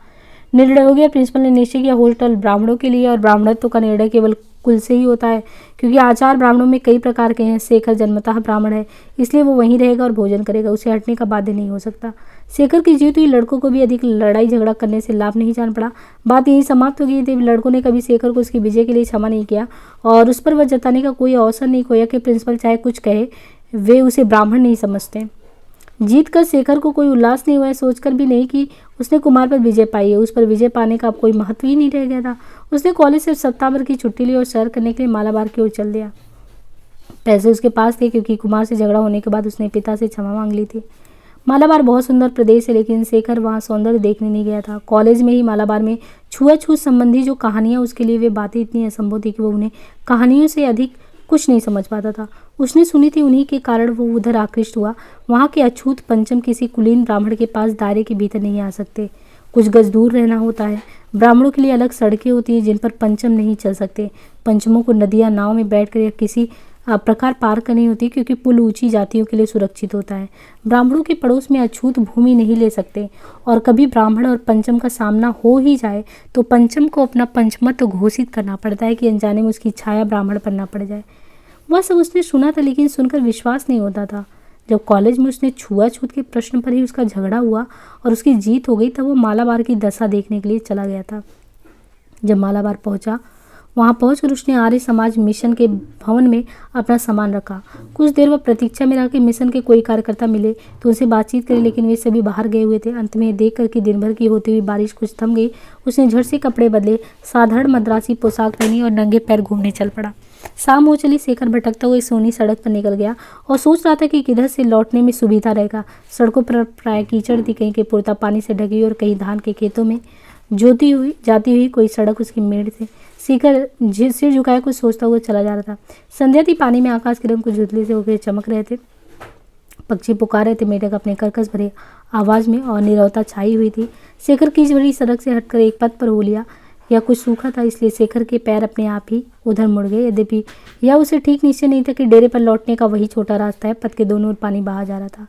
निर्णय हो गया। प्रिंसिपल ने निश्चय किया होटल ब्राह्मणों के लिए, और ब्राह्मणत्व का निर्णय केवल कुल से ही होता है, क्योंकि आचार ब्राह्मणों में कई प्रकार के हैं। शेखर जन्मतः ब्राह्मण है, इसलिए वो वहीं रहेगा और भोजन करेगा, उसे हटने का बाध्य नहीं हो सकता। शेखर की जीवित हुई लड़कों को भी अधिक लड़ाई झगड़ा करने से लाभ नहीं जान पड़ा। बात यही समाप्त हो गई थी। लड़कों ने कभी शेखर को उसकी विजय के लिए क्षमा नहीं किया, और उस पर वह जताने का कोई अवसर नहीं खोया कि प्रिंसिपल चाहे कुछ कहे, वे उसे ब्राह्मण नहीं समझते। जीत कर शेखर को कोई उल्लास नहीं हुआ, सोचकर भी नहीं कि उसने कुमार पर विजय पाई है। उस पर विजय पाने का अब कोई महत्व ही नहीं रह गया था। उसने कॉलेज से सप्ताह भर की छुट्टी ली और सैर करने के लिए मालाबार की ओर चल दिया। पैसे उसके पास थे, क्योंकि कुमार से झगड़ा होने के बाद उसने पिता से क्षमा मांग ली थी। मालाबार बहुत सुंदर प्रदेश है, लेकिन शेखर वहाँ सौंदर्य देखने नहीं गया था। कॉलेज में ही मालाबार में छुआछूत संबंधी जो कहानियाँ उसके लिए वे बातें इतनी असंभव थी कि वो उन्हें कहानियों से अधिक कुछ नहीं समझ पाता था। उसने सुनी थी, उन्हीं के कारण वो उधर आकृष्ट हुआ। वहाँ के अछूत पंचम किसी कुलीन ब्राह्मण के पास दायरे के भीतर नहीं आ सकते, कुछ गज दूर रहना होता है। ब्राह्मणों के लिए अलग सड़कें होती हैं जिन पर पंचम नहीं चल सकते। पंचमों को नदियाँ नाव में बैठकर या किसी प्रकार पार करनी होती, क्योंकि पुल ऊंची जातियों के लिए सुरक्षित होता है। ब्राह्मणों के पड़ोस में अछूत भूमि नहीं ले सकते, और कभी ब्राह्मण और पंचम का सामना हो ही जाए तो पंचम को अपना पंचमत्व घोषित करना पड़ता है कि अनजाने में उसकी छाया ब्राह्मण पर ना पड़ जाए। वह सब उसने सुना था, लेकिन सुनकर विश्वास नहीं होता था। जब कॉलेज में उसने छुआछूत के प्रश्न पर ही उसका झगड़ा हुआ और उसकी जीत हो गई, तब वो मालाबार की दशा देखने के लिए चला गया था। जब मालाबार पहुंचा, वहां पहुंचकर उसने आर्य समाज मिशन के भवन में अपना सामान रखा। कुछ देर वह प्रतीक्षा में रहा कि मिशन के कोई कार्यकर्ता मिले तो उनसे बातचीत करे, लेकिन वे सभी बाहर गए हुए थे। अंत में देख कर कि दिन भर की होती हुई बारिश कुछ थम गई, उसने झट से कपड़े बदले, साधारण मद्रासी पोशाक पहनी और नंगे पैर घूमने चल पड़ा। शाम हो चली। शेखर भटकता हुआ सोनी सड़क पर निकल गया और सोच रहा था कि किधर से लौटने में सुविधा रहेगा। सड़कों पर प्राय कीचड़ थी, कहीं के पुरता पानी से ढकी और कहीं धान के खेतों में जाती हुई कोई सड़क उसकी मेड़ से। शेखर सिर झुकाए कुछ सोचता हुआ चला जा रहा था। संध्या थी, पानी में आकाश की रंग कुछ धुंधले से होकर चमक रहे थे। पक्षी पुकार रहे थे, मेढक अपने कर्कश भरे आवाज में, और नीरवता छाई हुई थी। शेखर कीच भरी सड़क से हटकर एक पथ पर हो लिया। यह कुछ सूखा था, इसलिए शेखर के पैर अपने आप ही उधर मुड़ गए। यद्यपि यह उसे ठीक निश्चय नहीं था कि डेरे पर लौटने का वही छोटा रास्ता है। पथ के दोनों ओर पानी बहा जा रहा था।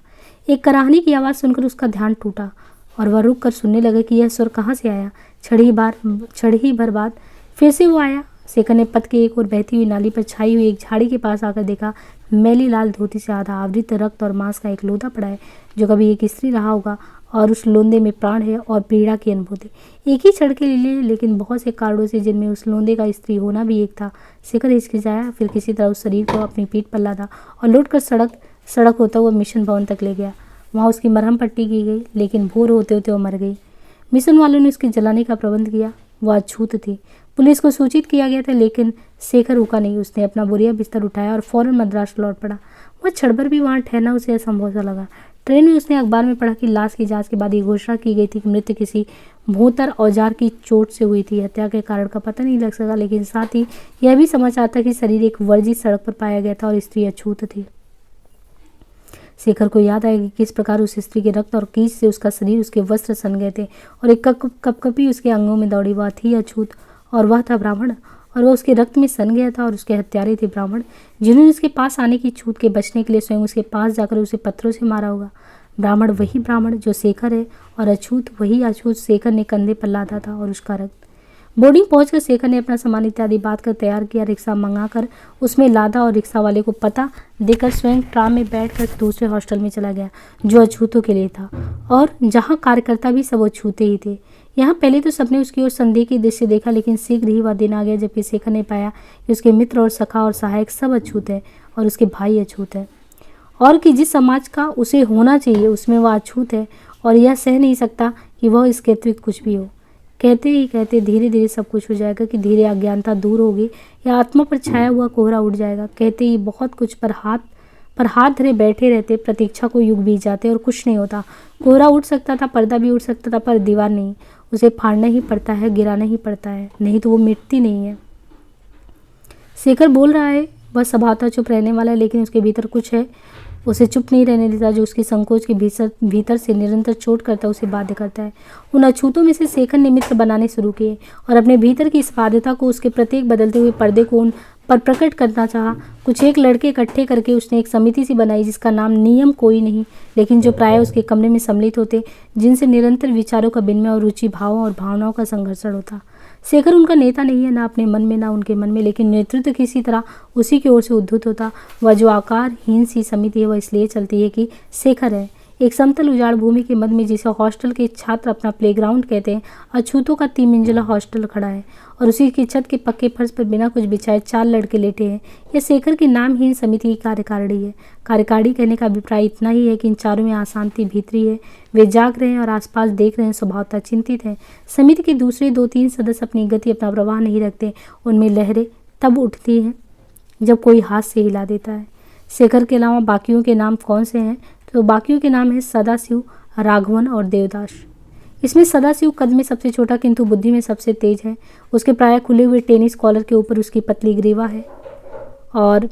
एक कराहनी की आवाज़ सुनकर उसका ध्यान टूटा और वह रुक कर सुनने लगा कि यह स्वर कहाँ से आया। क्षण ही भर बाद फिर से वो आया। शेखर ने पथ के एक और बहती हुई नाली पर छाई हुई एक झाड़ी के पास आकर देखा। मैली लाल धोती से आधा आवृत रक्त और मांस का एक लोधा पड़ा है, जो कभी एक स्त्री रहा होगा, और उस लोंदे में प्राण है और पीड़ा की अनुभूति। एक ही क्षण के लिए, लेकिन बहुत से कारणों से, जिनमें उस लोंदे का स्त्री होना भी एक था। शेखर हिचकिचाया, फिर किसी तरह उस शरीर को अपनी पीठ पर लादा और लौटकर सड़क होता हुआ मिशन भवन तक ले गया। वहाँ उसकी मरहम पट्टी की गई, लेकिन भोर होते होते वो मर गई। मिशन वालों ने उसके जलाने का प्रबंध किया। वह अछूत थी। पुलिस को सूचित किया गया था, लेकिन शेखर रुका नहीं। उसने अपना बोरिया बिस्तर उठाया और फौरन मद्रास लौट पड़ा। वह क्षण भर भी वहां ठहरना उसे असंभव सा लगा। ट्रेन में उसने अखबार में पढ़ा कि लाश की जांच के बाद ये घोषणा की गई थी कि मृत्यु किसी भूतर औजार की चोट से हुई थी। हत्या के कारण का पता नहीं लग सका, लेकिन साथ ही यह भी समाचार था कि शरीर एक वर्जित सड़क पर पाया गया था और स्त्री अछूत थी। शेखर को याद आया कि किस प्रकार उस स्त्री के रक्त और कीच से उसका शरीर, उसके वस्त्र सन गए थे और एक कपकपी उसके अंगों में दौड़ी। वह थी अछूत और वह था ब्राह्मण, और वह उसके रक्त में सन गया था और उसके हत्यारे थे ब्राह्मण, जिन्होंने उसके पास आने की छूट के बचने के लिए स्वयं उसके पास जाकर उसे पत्थरों से मारा होगा। ब्राह्मण वही ब्राह्मण जो शेखर है और अछूत वही अछूत शेखर ने कंधे पर लादा था और उसका रक्त। बोर्डिंग पहुंचकर शेखर ने अपना सामान इत्यादि बात कर तैयार किया, रिक्शा मंगाकर उसमें लादा और रिक्शा वाले को पता देकर स्वयं ट्राम में बैठकर दूसरे हॉस्टल में चला गया जो अछूतों के लिए था और जहां कार्यकर्ता भी सब अछूते ही थे। यहाँ पहले तो सबने उसकी ओर संदेह की दृष्टि देखा, लेकिन शीघ्र ही वह दिन आ गया जबकि शेखर ने पाया कि उसके मित्र और सखा और सहायक सब अछूत है और उसके भाई अछूत है, और कि जिस समाज का उसे होना चाहिए उसमें वह अछूत है और यह सह नहीं सकता कि वह इसके अतिरिक्त कुछ भी हो। कहते ही कहते धीरे धीरे सब कुछ हो जाएगा कि धीरे अज्ञानता दूर होगी या आत्मा पर छाया हुआ कोहरा उड़ जाएगा। कहते ही बहुत कुछ पर हाथ धरे बैठे रहते, प्रतीक्षा को युग बीत जाते और कुछ नहीं होता। कोहरा उड़ सकता था, पर्दा भी उड़ सकता था, पर दीवार नहीं। उसे फाड़ना ही पड़ता है, गिराना ही पड़ता है, नहीं तो वो मिटती नहीं है। शेखर बोल रहा है, वह स्वभावतः चुप रहने वाला है, लेकिन उसके भीतर कुछ है उसे चुप नहीं रहने देता, जो उसकी संकोच के भीतर से निरंतर चोट करता उसे बाध्य करता है। उन अछूतों में से शेखर ने मित्र बनाने शुरू किए और अपने भीतर की इस बाध्यता को, उसके प्रत्येक बदलते हुए पर्दे को उन पर प्रकट करना चाहा। कुछ एक लड़के इकट्ठे करके उसने एक समिति सी बनाई जिसका नाम नियम कोई नहीं, लेकिन जो प्राय उसके कमरे में सम्मिलित होते, जिनसे निरंतर विचारों का विनिमय और रुचि भावों और भावनाओं का संघर्षण होता। शेखर उनका नेता नहीं है, ना अपने मन में ना उनके मन में, लेकिन नेतृत्व किसी तरह उसी की ओर से उद्धृत होता। वह जो आकारहीन सी समिति है वह इसलिए चलती है कि शेखर है। एक समतल उजाड़ भूमि के मध्य में, जिसे हॉस्टल के छात्र अपना प्लेग्राउंड कहते हैं, अछूतों का 3 मंजिला हॉस्टल खड़ा है और उसी की छत के पक्के फर्श पर बिना कुछ बिछाए 4 लड़के लेटे हैं। यह शेखर की नामहीन समिति की कार्यकारिणी है। कार्यकारिणी कहने का अभिप्राय इतना ही है कि इन चारों में अशांति भीतरी है। वे जाग रहे हैं और आसपास देख रहे हैं, स्वभावतः चिंतित हैं। समिति के दूसरे 2-3 सदस्य अपनी गति, अपना प्रवाह नहीं रखते। उनमें लहरें तब उठती हैं जब कोई हाथ से हिला देता है। शेखर के अलावा बाकियों के नाम कौन से हैं? तो बाकियों के नाम है सदाशिव, राघवन और देवदास। इसमें सदाशिव कद में सबसे छोटा किंतु बुद्धि में सबसे तेज है। उसके प्राय खुले हुए टेनिस कॉलर के ऊपर उसकी पतली ग्रीवा है और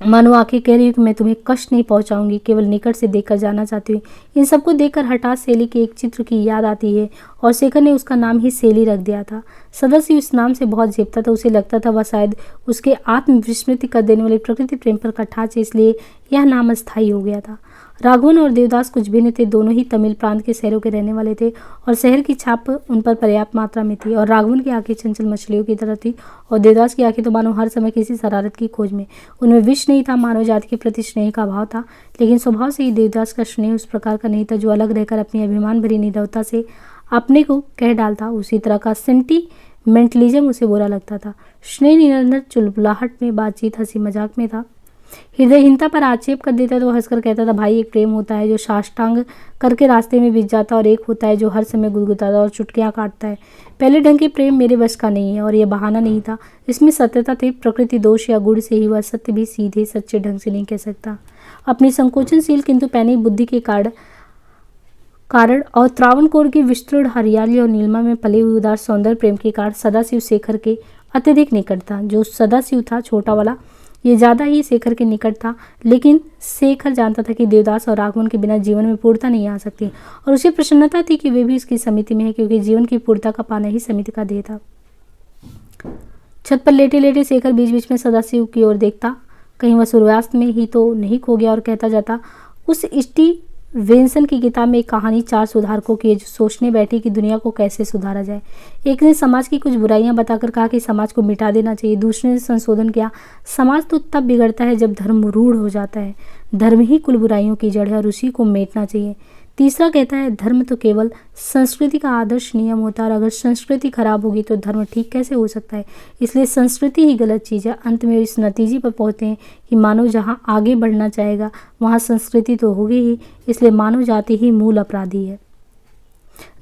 मानो आंखें कह रही हूँ कि मैं तुम्हें कष्ट नहीं पहुंचाऊंगी, केवल निकट से देखकर जाना चाहती हूँ। इन सबको देखकर हठात शैली के एक चित्र की याद आती है और शेखर ने उसका नाम ही शैली रख दिया था। सदस्य उस नाम से बहुत झेपता था। उसे लगता था वह शायद उसके आत्मविस्मृति कर देने वाले प्रकृति प्रेम पर कटाक्ष, इसलिए यह नाम अस्थायी हो गया था। राघवन और देवदास कुछ भिन्न थे। दोनों ही तमिल प्रांत के शहरों के रहने वाले थे और शहर की छाप उन पर पर्याप्त मात्रा में थी। और राघवन की आंखें चंचल मछलियों की तरह थी और देवदास की आंखें तो मानो हर समय किसी शरारत की खोज में। उनमें विष नहीं था, मानव जाति के प्रति स्नेह का भाव था, लेकिन स्वभाव से ही देवदास का स्नेह उस प्रकार का नहीं था जो अलग रहकर अपनी अभिमान भरी निडरता से अपने को कह डालता। उसी तरह का सेंटिमेंटलिज्म उसे बुरा लगता था। स्नेह निरंतर चुलबुलाहट में, बातचीत, हंसी मजाक में था। हृदयहीनता पर आक्षेप कर देता तो हंसकर कहता था, भाई एक प्रेम होता है जो साष्टांग करके रास्ते में बिछ जाता और एक होता है जो हर समय गुदगुदाता और चुटकियां काटता है। पहले ढंग के प्रेम मेरे बस का नहीं है और यह बहाना नहीं था, इसमें सत्यता थी। प्रकृति दोष या गुण से ही वह सत्य भी सीधे सच्चे ढंग से नहीं कह सकता। अपनी संकोचनशील किंतु पैनिक बुद्धि के कारण और त्रावणकोर की विस्तृत हरियाली और नीलमा में पले हुए उदार सौंदर्य प्रेम के कारण सदाशिव शेखर के अत्यधिक निकट था। जो सदाशिव था छोटा वाला, ये ज़्यादा ही शेखर के निकट था, लेकिन शेखर जानता था कि देवदास और राघवन के बिना जीवन में पूर्णता नहीं आ सकती और उसे प्रसन्नता थी कि वे भी इसकी समिति में है, क्योंकि जीवन की पूर्णता का पाना ही समिति का ध्येय था। छत पर लेटे लेटे शेखर बीच बीच में सदाशिव की ओर देखता, कहीं वह सूर्यास्त में ही तो नहीं खो गया, और कहता जाता, उस स्टीवेंसन की किताब में एक कहानी 4 सुधारकों की है जो सोचने बैठी कि दुनिया को कैसे सुधारा जाए। एक ने समाज की कुछ बुराइयां बताकर कहा कि समाज को मिटा देना चाहिए। दूसरे ने संशोधन किया, समाज तो तब बिगड़ता है जब धर्म रूढ़ हो जाता है। धर्म ही कुल बुराइयों की जड़ है और उसी को मिटना चाहिए। तीसरा कहता है, धर्म तो केवल संस्कृति का आदर्श नियम होता है और अगर संस्कृति खराब होगी तो धर्म ठीक कैसे हो सकता है। इसलिए संस्कृति ही गलत चीज़ है। अंत में इस नतीजे पर पहुंचते हैं कि मानव जहां आगे बढ़ना चाहेगा वहां संस्कृति तो होगी ही, इसलिए मानव जाति ही मूल अपराधी है।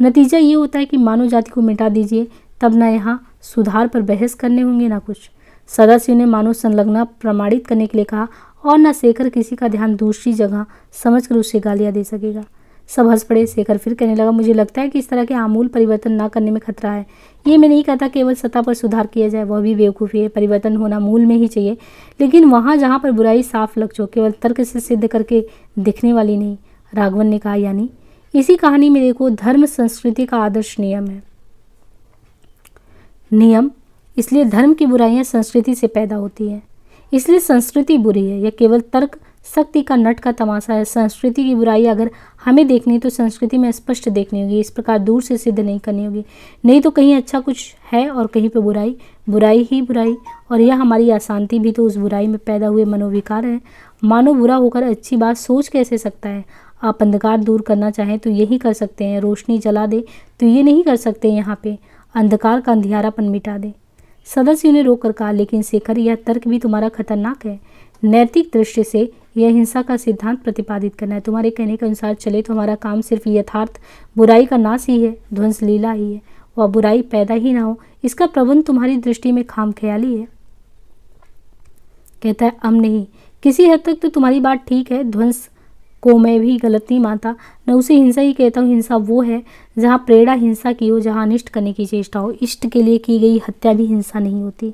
नतीजा ये होता है कि मानव जाति को मिटा दीजिए, तब न यहाँ सुधार पर बहस करने होंगे ना कुछ। सदाशिव ने मानो संलग्नता प्रमाणित करने के लिए कहा, और न शेखर किसी का ध्यान दूसरी जगह समझकर उसे गालियां दे सकेगा। सब हंस पड़े। शेखर फिर कहने लगा, मुझे लगता है कि इस तरह के आमूल परिवर्तन ना करने में खतरा है। ये मैं नहीं कहता केवल सतह पर सुधार किया जाए, वह भी बेवकूफ़ी है। परिवर्तन होना मूल में ही चाहिए, लेकिन वहाँ जहाँ पर बुराई साफ लग चो, केवल तर्क से सिद्ध करके दिखने वाली नहीं। राघवन ने कहा, यानी इसी कहानी में देखो, धर्म संस्कृति का आदर्श नियम है। नियम, इसलिए धर्म की बुराइयां संस्कृति से पैदा होती है, इसलिए संस्कृति बुरी है। यह केवल तर्क शक्ति का नट का तमाशा है। संस्कृति की बुराई अगर हमें देखनी है तो संस्कृति में स्पष्ट देखनी होगी, इस प्रकार दूर से सिद्ध नहीं करनी होगी। नहीं तो कहीं अच्छा कुछ है और कहीं पे बुराई, बुराई ही बुराई। और यह हमारी अशांति भी तो उस बुराई में पैदा हुए मनोविकार है। मानो बुरा होकर अच्छी बात सोच कैसे सकता है। आप अंधकार दूर करना चाहें तो यही कर सकते हैं, रोशनी जला दे तो ये नहीं कर सकते यहाँ पे अंधकार का अंधियारापन मिटा दे। सदस्य ने रोक कर कहा, लेकिन शेखर, यह तर्क भी तुम्हारा खतरनाक है। नैतिक दृष्टि से यह हिंसा का सिद्धांत प्रतिपादित करना है। तुम्हारे कहने के अनुसार चले तो हमारा काम सिर्फ यथार्थ बुराई का नाश ही है, ध्वंस लीला ही है। वह बुराई पैदा ही ना हो, इसका प्रबंध तुम्हारी दृष्टि में खामख्याली है। कहता है, अब नहीं, किसी हद तक तो तुम्हारी बात ठीक है। ध्वंस को मैं भी गलत नहीं मानता, मैं उसे हिंसा ही कहता हूँ। हिंसा वो है जहाँ प्रेरणा हिंसा की हो, जहाँ अनिष्ट करने की चेष्टा हो। इष्ट के लिए की गई हत्या भी हिंसा नहीं होती।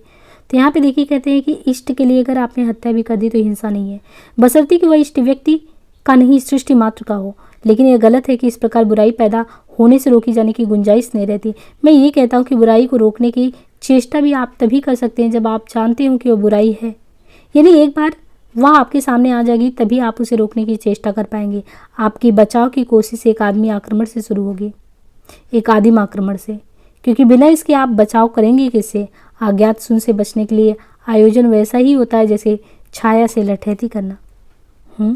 तो यहाँ पे देखिए, कहते हैं कि इष्ट के लिए अगर आपने हत्या भी कर दी तो हिंसा नहीं है, बशर्ते कि वह इष्ट व्यक्ति का नहीं, सृष्टि मात्र का हो। लेकिन यह गलत है कि इस प्रकार बुराई पैदा होने से रोकी जाने की गुंजाइश नहीं रहती। मैं ये कहता हूँ कि बुराई को रोकने की चेष्टा भी आप तभी कर सकते हैं जब आप जानते हो कि वह बुराई है, यानी एक बार वह आपके सामने आ जाएगी तभी आप उसे रोकने की चेष्टा कर पाएंगे। आपकी बचाव की कोशिश एक आदमी आक्रमण से शुरू होगी, एक आदिम आक्रमण से, क्योंकि बिना इसके आप बचाव करेंगे किससे। अज्ञात सुन से बचने के लिए आयोजन वैसा ही होता है जैसे छाया से लठैती करना।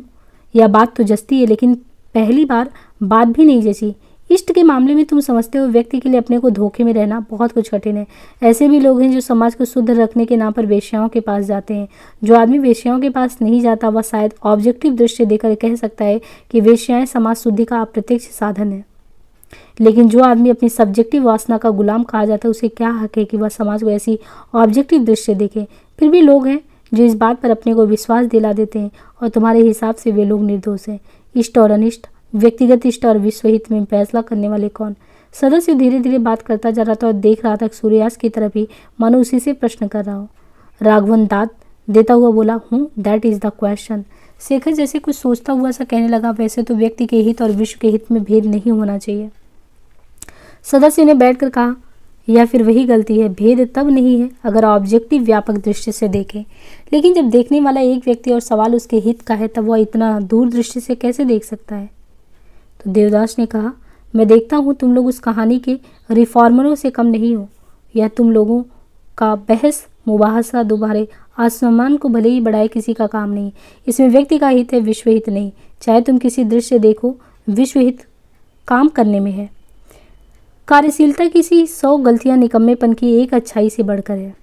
यह बात तो जचती है, लेकिन पहली बार बात भी नहीं जची। इष्ट के मामले में तुम समझते हो व्यक्ति के लिए अपने को धोखे में रहना बहुत कुछ कठिन है। ऐसे भी लोग हैं जो समाज को शुद्ध रखने के नाम पर वेश्याओं के पास जाते हैं। जो आदमी वेश्याओं के पास नहीं जाता वह शायद ऑब्जेक्टिव दृष्टि देकर कह सकता है कि वेश्याएं समाज शुद्धि का अप्रत्यक्ष साधन है, लेकिन जो आदमी अपनी सब्जेक्टिव वासना का गुलाम कहा जाता है उसे क्या हक है कि वह समाज को ऐसी ऑब्जेक्टिव दृष्टि देखे। फिर भी लोग हैं जो इस बात पर अपने को विश्वास दिला देते हैं, और तुम्हारे हिसाब से वे लोग निर्दोष हैं। इष्ट और अनिष्ट, व्यक्तिगत इष्ट और विश्व हित में फैसला करने वाले कौन। सदस्य धीरे धीरे बात करता जा रहा था और देख रहा था सूर्यास्त की तरफ ही, मानो उसी से प्रश्न कर रहा हो। राघवन दांत देता हुआ बोला, that is the question. Shekhar जैसे कुछ सोचता हुआ सा कहने लगा, वैसे तो व्यक्ति के हित और विश्व के हित में भेद नहीं होना चाहिए। सदस्य ने बैठकर कहा, या फिर वही गलती है, भेद तब नहीं है अगर ऑब्जेक्टिव व्यापक दृष्टि से देखें, लेकिन जब देखने वाला एक व्यक्ति और सवाल उसके हित का है तब वह इतना दूर दृष्टि से कैसे देख सकता है। तो देवदास ने कहा, मैं देखता हूँ तुम लोग उस कहानी के रिफॉर्मरों से कम नहीं हो। यह तुम लोगों का बहस मुबाहसा दोबारे आसमान को भले ही बढ़ाए किसी का काम नहीं। इसमें व्यक्ति का हित है, विश्व हित नहीं। चाहे तुम किसी दृश्य देखो, विश्व हित काम करने में है। कार्यशीलता किसी 100 गलतियां निकम्मेपन की एक अच्छाई से बढ़कर है,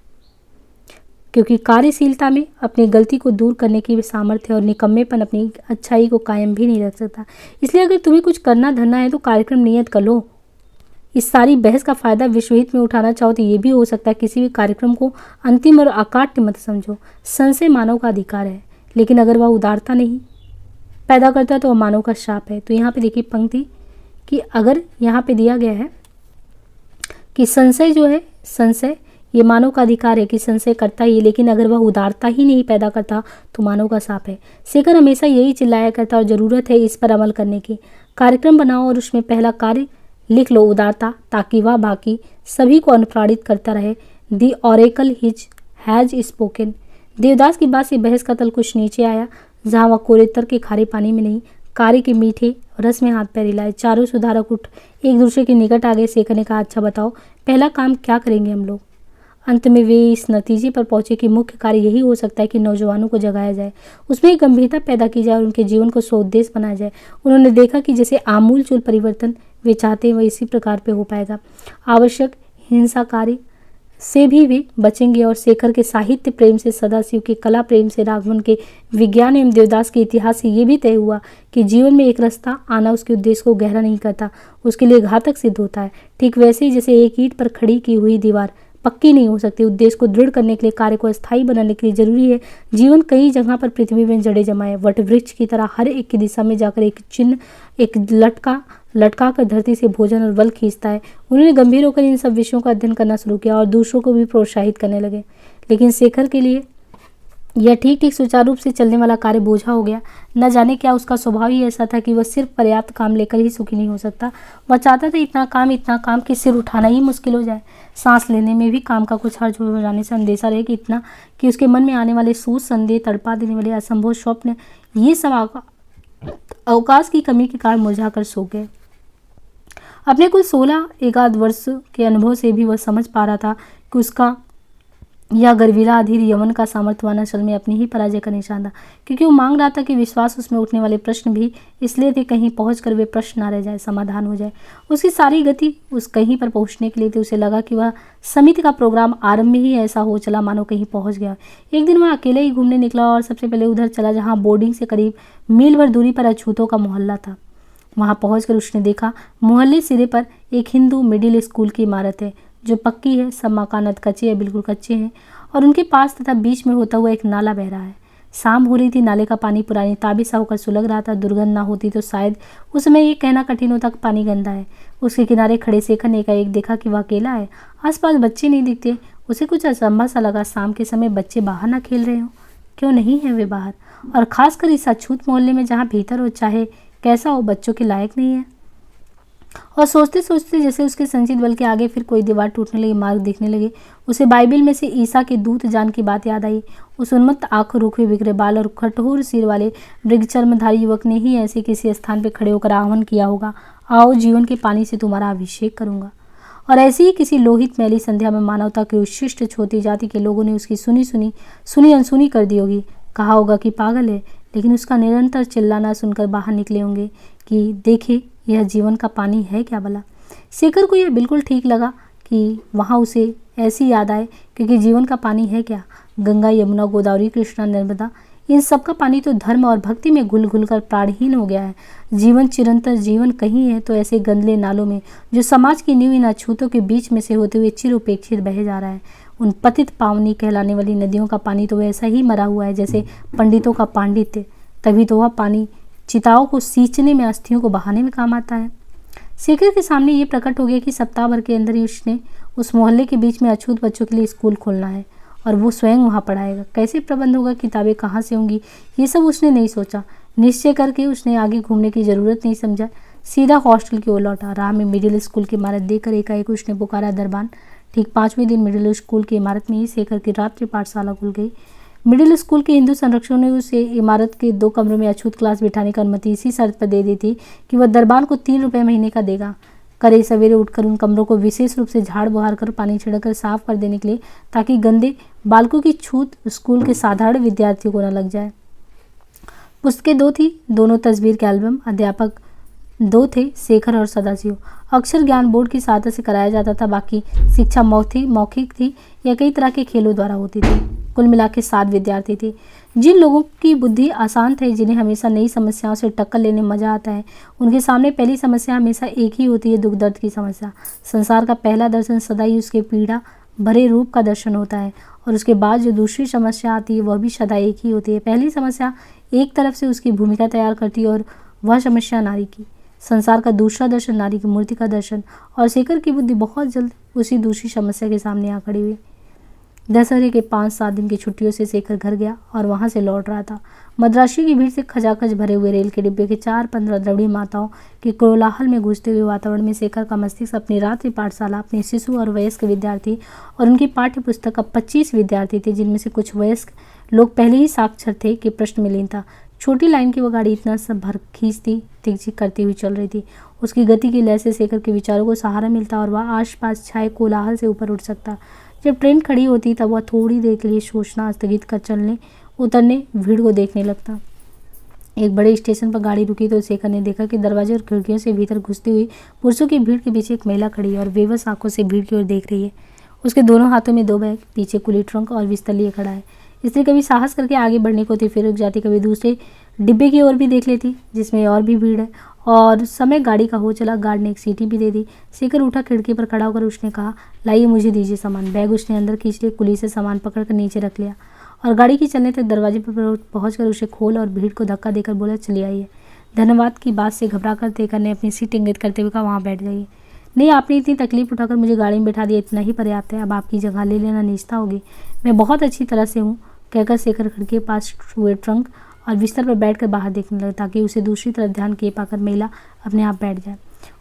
क्योंकि कार्यशीलता में अपनी गलती को दूर करने की सामर्थ्य और निकम्मेपन अपनी अच्छाई को कायम भी नहीं रख सकता। इसलिए अगर तुम्हें कुछ करना धरना है तो कार्यक्रम नियत कर लो। इस सारी बहस का फायदा विश्वहित में उठाना चाहो तो ये भी हो सकता है। किसी भी कार्यक्रम को अंतिम और अकाट्य मत समझो। संशय मानव का अधिकार है, लेकिन अगर वह उदारता नहीं पैदा करता तो वह मानव का श्राप है। तो यहाँ पे देखिए पंक्ति कि अगर यहाँ पे दिया गया है कि संशय जो है, संशय ये मानव का अधिकार है कि संशय करता ही, लेकिन अगर वह उदारता ही नहीं पैदा करता तो मानव का शाप है। शेखर हमेशा यही चिल्लाया करता और ज़रूरत है इस पर अमल करने की। कार्यक्रम बनाओ और उसमें पहला कार्य लिख लो उदारता, ताकि वह बाकी सभी को अनुप्राणित करता रहे। दी ऑरेकल हैज स्पोकन। देवदास की बात से बहस का तल कुछ नीचे आया, जहाँ वह कोरे तर के खारे पानी में नहीं, कार्य के मीठे रस में हाथ पैर हिलाए। चारों सुधारक उठ एक दूसरे के निकट आ गए। शेखर ने कहा, अच्छा बताओ पहला काम क्या करेंगे हम लोग। अंत में वे इस नतीजे पर पहुंचे कि मुख्य कार्य यही हो सकता है कि नौजवानों को जगाया जाए, उसमें एक गंभीरता पैदा की जाए और उनके जीवन को स्वोद्देश्य बनाया जाए। उन्होंने देखा कि जैसे आमूल चूल परिवर्तन वे चाहते हैं वह इसी प्रकार पे हो पाएगा। आवश्यक हिंसा कार्य से भी वे बचेंगे। और शेखर के साहित्य प्रेम से, सदाशिव के कला प्रेम से, राघवन के विज्ञान एवं देवदास के इतिहास से ये भी तय हुआ कि जीवन में एक रास्ता आना उसके उद्देश्य को गहरा नहीं करता, उसके लिए घातक सिद्ध होता है। ठीक वैसे ही जैसे एक ईंट पर खड़ी की हुई दीवार पक्की नहीं हो सकती, उद्देश्य को दृढ़ करने के लिए, कार्य को स्थायी बनाने के लिए जरूरी है जीवन कई जगह पर पृथ्वी में जड़े जमाए, वट वृक्ष की तरह हर एक की दिशा में जाकर एक चिन्ह, एक लटका कर धरती से भोजन और बल खींचता है। उन्होंने गंभीर होकर इन सब विषयों का अध्ययन करना शुरू किया और दूसरों को भी प्रोत्साहित करने लगे। लेकिन शेखर के लिए यह ठीक ठीक सुचारू रूप से चलने वाला कार्य बोझा हो गया। न जाने क्या उसका स्वभाव ही ऐसा था कि वह सिर्फ पर्याप्त काम लेकर ही सुखी नहीं हो सकता। वह चाहता था इतना काम कि सिर उठाना ही मुश्किल हो जाए, सांस लेने में भी काम का कुछ हर्ज हो जाने से अंदेशा रहे कि इतना कि उसके मन में आने वाले सोच, संदेह, तड़पा देने वाले असंभव स्वप्न, ये सब अवकाश की कमी के कारण मुरझा कर सो गए। अपने कुल 16 एकाध वर्ष के अनुभव से भी वह समझ पा रहा था कि उसका यह गर्वीला अधीर यवन का सामर्थ्यवान असल में अपनी ही पराजय का निशान था, क्योंकि वो मांग रहा था कि विश्वास उसमें उठने वाले प्रश्न भी इसलिए थे कहीं पहुंचकर वे प्रश्न ना रह जाए, समाधान हो जाए। उसकी सारी गति उस कहीं पर पहुंचने के लिए थी। उसे लगा कि वह समिति का प्रोग्राम आरंभ में ही ऐसा हो चला मानो कहीं पहुंच गया। एक दिन वह अकेले ही घूमने निकला और सबसे पहले उधर चला जहाँ बोर्डिंग से करीब मील भर दूरी पर अछूतों का मोहल्ला था। वहां पहुंचकर उसने देखा मोहल्ले सिरे पर एक हिंदू मिडिल स्कूल की इमारत है जो पक्की है। सब मकान कच्चे या बिल्कुल कच्चे हैं और उनके पास तथा बीच में होता हुआ एक नाला बह रहा है। शाम हो रही थी, नाले का पानी पुरानी ताबी सा होकर सुलग रहा था। दुर्गंध ना होती तो शायद उसमें ये कहना कठिन होता कि पानी गंदा है। उसके किनारे खड़े शेखर ने एकाएक देखा कि वह अकेला है, आसपास बच्चे नहीं दिखते। उसे कुछ अचंभा सा लगा, शाम के समय बच्चे बाहर ना खेल रहे हो, क्यों नहीं है वे बाहर, और खासकर इस अछूत मोहल्ले में जहाँ भीतर हो चाहे कैसा हो बच्चों के लायक नहीं है। और सोचते सोचते जैसे उसके संचित बल के आगे फिर कोई दीवार टूटने लगी, मार्ग दिखने लगे। उसे बाइबिल में से ईसा के दूत जान की बात याद आई। उस उन्मत्त आंखों, रूखे बिखरे बाल और कठोर सिर वाले मृगचर्मधारी युवक ने ही ऐसे किसी स्थान पर खड़े होकर आह्वान किया होगा, आओ जीवन के पानी से तुम्हारा अभिषेक करूंगा। और ऐसी ही किसी लोहित मैली संध्या में मानवता की उच्छिष्ट छोटी जाति के लोगों ने उसकी सुनी अनसुनी कर दी होगी। कहा होगा कि पागल है, लेकिन उसका निरंतर चिल्लाना सुनकर बाहर निकले होंगे कि देखे यह जीवन का पानी है क्या भला। शेखर को यह बिल्कुल ठीक लगा कि वहाँ उसे ऐसी याद आए, क्योंकि जीवन का पानी है क्या, गंगा, यमुना, गोदावरी, कृष्णा, नर्मदा, इन सब का पानी तो धर्म और भक्ति में घुल घुल कर प्राणहीन हो गया है। जीवन चिरंतर जीवन कहीं है तो ऐसे गंदले नालों में जो समाज की नींव इन अछूतों के बीच में से होते हुए चिरोपेक्षित बहे जा रहा है। उन पतित पावनी कहलाने वाली नदियों का पानी तो वैसा ही मरा हुआ है जैसे पंडितों का पांडित्य। तभी तो वह पानी चिताओं को सींचने में, अस्थियों को बहाने में काम आता है। शेखर के सामने ये प्रकट हो गया कि सप्ताह भर के अंदर ही उसने उस मोहल्ले के बीच में अछूत बच्चों के लिए स्कूल खोलना है और वो स्वयं वहाँ पढ़ाएगा। कैसे प्रबंध होगा, किताबें कहाँ से होंगी, ये सब उसने नहीं सोचा। निश्चय करके उसने आगे घूमने की जरूरत नहीं समझा, सीधा हॉस्टल की ओर लौटा। राह में मिडिल स्कूल की इमारत देखकर एकाएक उसने पुकारा दरबान। ठीक 5वें दिन मिडिल स्कूल की इमारत में ही शेखर की रात्रि पाठशाला खुल गई। मिडिल स्कूल के हिंदू संरक्षकों ने उसे इमारत के 2 कमरों में अछूत क्लास बिठाने की अनुमति इसी शर्त पर दे दी थी कि वह दरबान को 3 रुपये महीने का देगा। करे सवेरे उठकर उन कमरों को विशेष रूप से झाड़ बुहार कर पानी छिड़कर साफ कर देने के लिए, ताकि गंदे बालकों की छूत स्कूल के साधारण विद्यार्थियों को न लग जाए। पुस्तकें 2 थी, दोनों तस्वीर के एल्बम। अध्यापक 2 थे, शेखर और सदाशिव। अक्षर ज्ञान बोर्ड की सहायता से कराया जाता था, बाकी शिक्षा मौखिक थी या कई तरह के खेलों द्वारा होती थी। कुल मिला के 7 विद्यार्थी थे। जिन लोगों की बुद्धि आसान है, जिन्हें हमेशा नई समस्याओं से टक्कर लेने में मजा आता है, उनके सामने पहली समस्या हमेशा एक ही होती है, दुख दर्द की समस्या। संसार का पहला दर्शन सदा ही उसके पीड़ा भरे रूप का दर्शन होता है, और उसके बाद जो दूसरी समस्या आती है वह भी सदा एक ही होती है। पहली समस्या एक तरफ से उसकी भूमिका तैयार करती है और वह समस्या नारी की। संसार का दूसरा दर्शन नारी की मूर्ति का दर्शन, और शेखर की बुद्धि बहुत जल्द उसी दूसरी समस्या के सामने आ खड़ी हुई। दशहरे के 5-7 दिन की छुट्टियों से शेखर घर गया और वहां से लौट रहा था। मद्रासियों की भीड़ से खचाखच भरे हुए रेल के डिब्बे के 4-15 द्रविड़ माताओं के कोलाहल में घुसते हुए वातावरण में शेखर का मस्तिष्क अपनी रात्रि पाठशाला, अपने शिशु और वयस्क विद्यार्थी और उनकी पाठ्य पुस्तक का 25 विद्यार्थी थे, जिनमें से कुछ वयस्क लोग पहले ही साक्षर थे कि प्रश्न में लीन था। छोटी लाइन की वह गाड़ी इतना सब भर खींचती तिरछी करती हुई चल रही थी। उसकी गति की लय से शेखर के विचारों को सहारा मिलता और वह आसपास छाए कोलाहल से ऊपर उठ सकता। जब ट्रेन खड़ी होती तब वह थोड़ी देर के लिए सोचना स्थगित कर चलने उतरने भीड़ को देखने लगता। एक बड़े स्टेशन पर गाड़ी रुकी तो शेखर ने देखा कि दरवाजे और खिड़कियों से भीतर घुसती हुई पुरुषों की भीड़ के पीछे एक महिला खड़ी है और बेबस आंखों से भीड़ की ओर देख रही है। उसके दोनों हाथों में 2 बैग, पीछे कुली ट्रंक और बिस्तर लिए खड़ा है। स्त्री कभी साहस करके आगे बढ़ने को थी, फिर रुक जाती, कभी दूसरे डिब्बे की ओर भी देख लेती जिसमें और भी भीड़ है। और समय गाड़ी का हो चला। गार्ड ने एक सीटी भी दे दी। शेखर उठा, खिड़की पर खड़ा होकर उसने कहा, लाइए मुझे दीजिए सामान। बैग उसने अंदर खींच लिया, कुली से सामान पकड़कर नीचे रख लिया और गाड़ी की चलने तक दरवाजे पर पहुंचकर उसे खोल और भीड़ को धक्का देकर बोला, चलिए आइए। धन्यवाद की बात से घबरा कर शेखर ने अपनी सीट इंगित करते हुए कहा, वहाँ बैठ जाइए। नहीं, आपने इतनी तकलीफ उठाकर मुझे गाड़ी में बैठा दिया, इतना ही पर्याप्त है। अब आपकी जगह ले लेना निजता होगी। मैं बहुत अच्छी तरह से हूँ, कहकर शेखर खिड़की के पास हुए ट्रंक और बिस्तर पर बैठकर बाहर देखने लगा ताकि उसे दूसरी तरफ ध्यान किए पाकर महिला अपने आप बैठ जाए।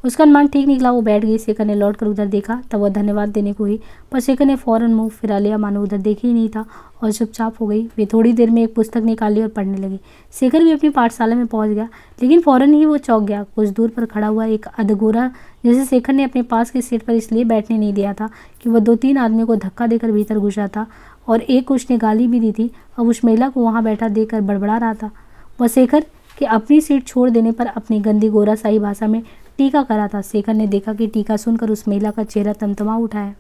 उसका अनुमान ठीक निकला, वो बैठ गई। शेखर ने लौट कर उधर देखा, तब वह धन्यवाद देने को हुई, पर शेखर ने फौरन मुंह फिरा लिया, मानो उधर देखी ही नहीं था और चुपचाप हो गई। वे थोड़ी देर में एक पुस्तक निकाली और पढ़ने लगी। शेखर भी अपनी पाठशाला में पहुंच गया, लेकिन फौरन ही वो चौंक गया। कुछ दूर पर खड़ा हुआ एक अधगोरा, जिसे शेखर ने अपने पास की सीट पर इसलिए बैठने नहीं दिया था कि वह 2-3 आदमियों को धक्का देकर भीतर घुसा था और एक उसने गाली भी दी थी, अब उस महिला को वहाँ बैठा देखकर बड़बड़ा रहा था। वह शेखर कि अपनी सीट छोड़ देने पर अपनी गंदी गोराशाही भाषा में टीका करा था। शेखर ने देखा कि टीका सुनकर उस महिला का चेहरा तमतमा उठा है,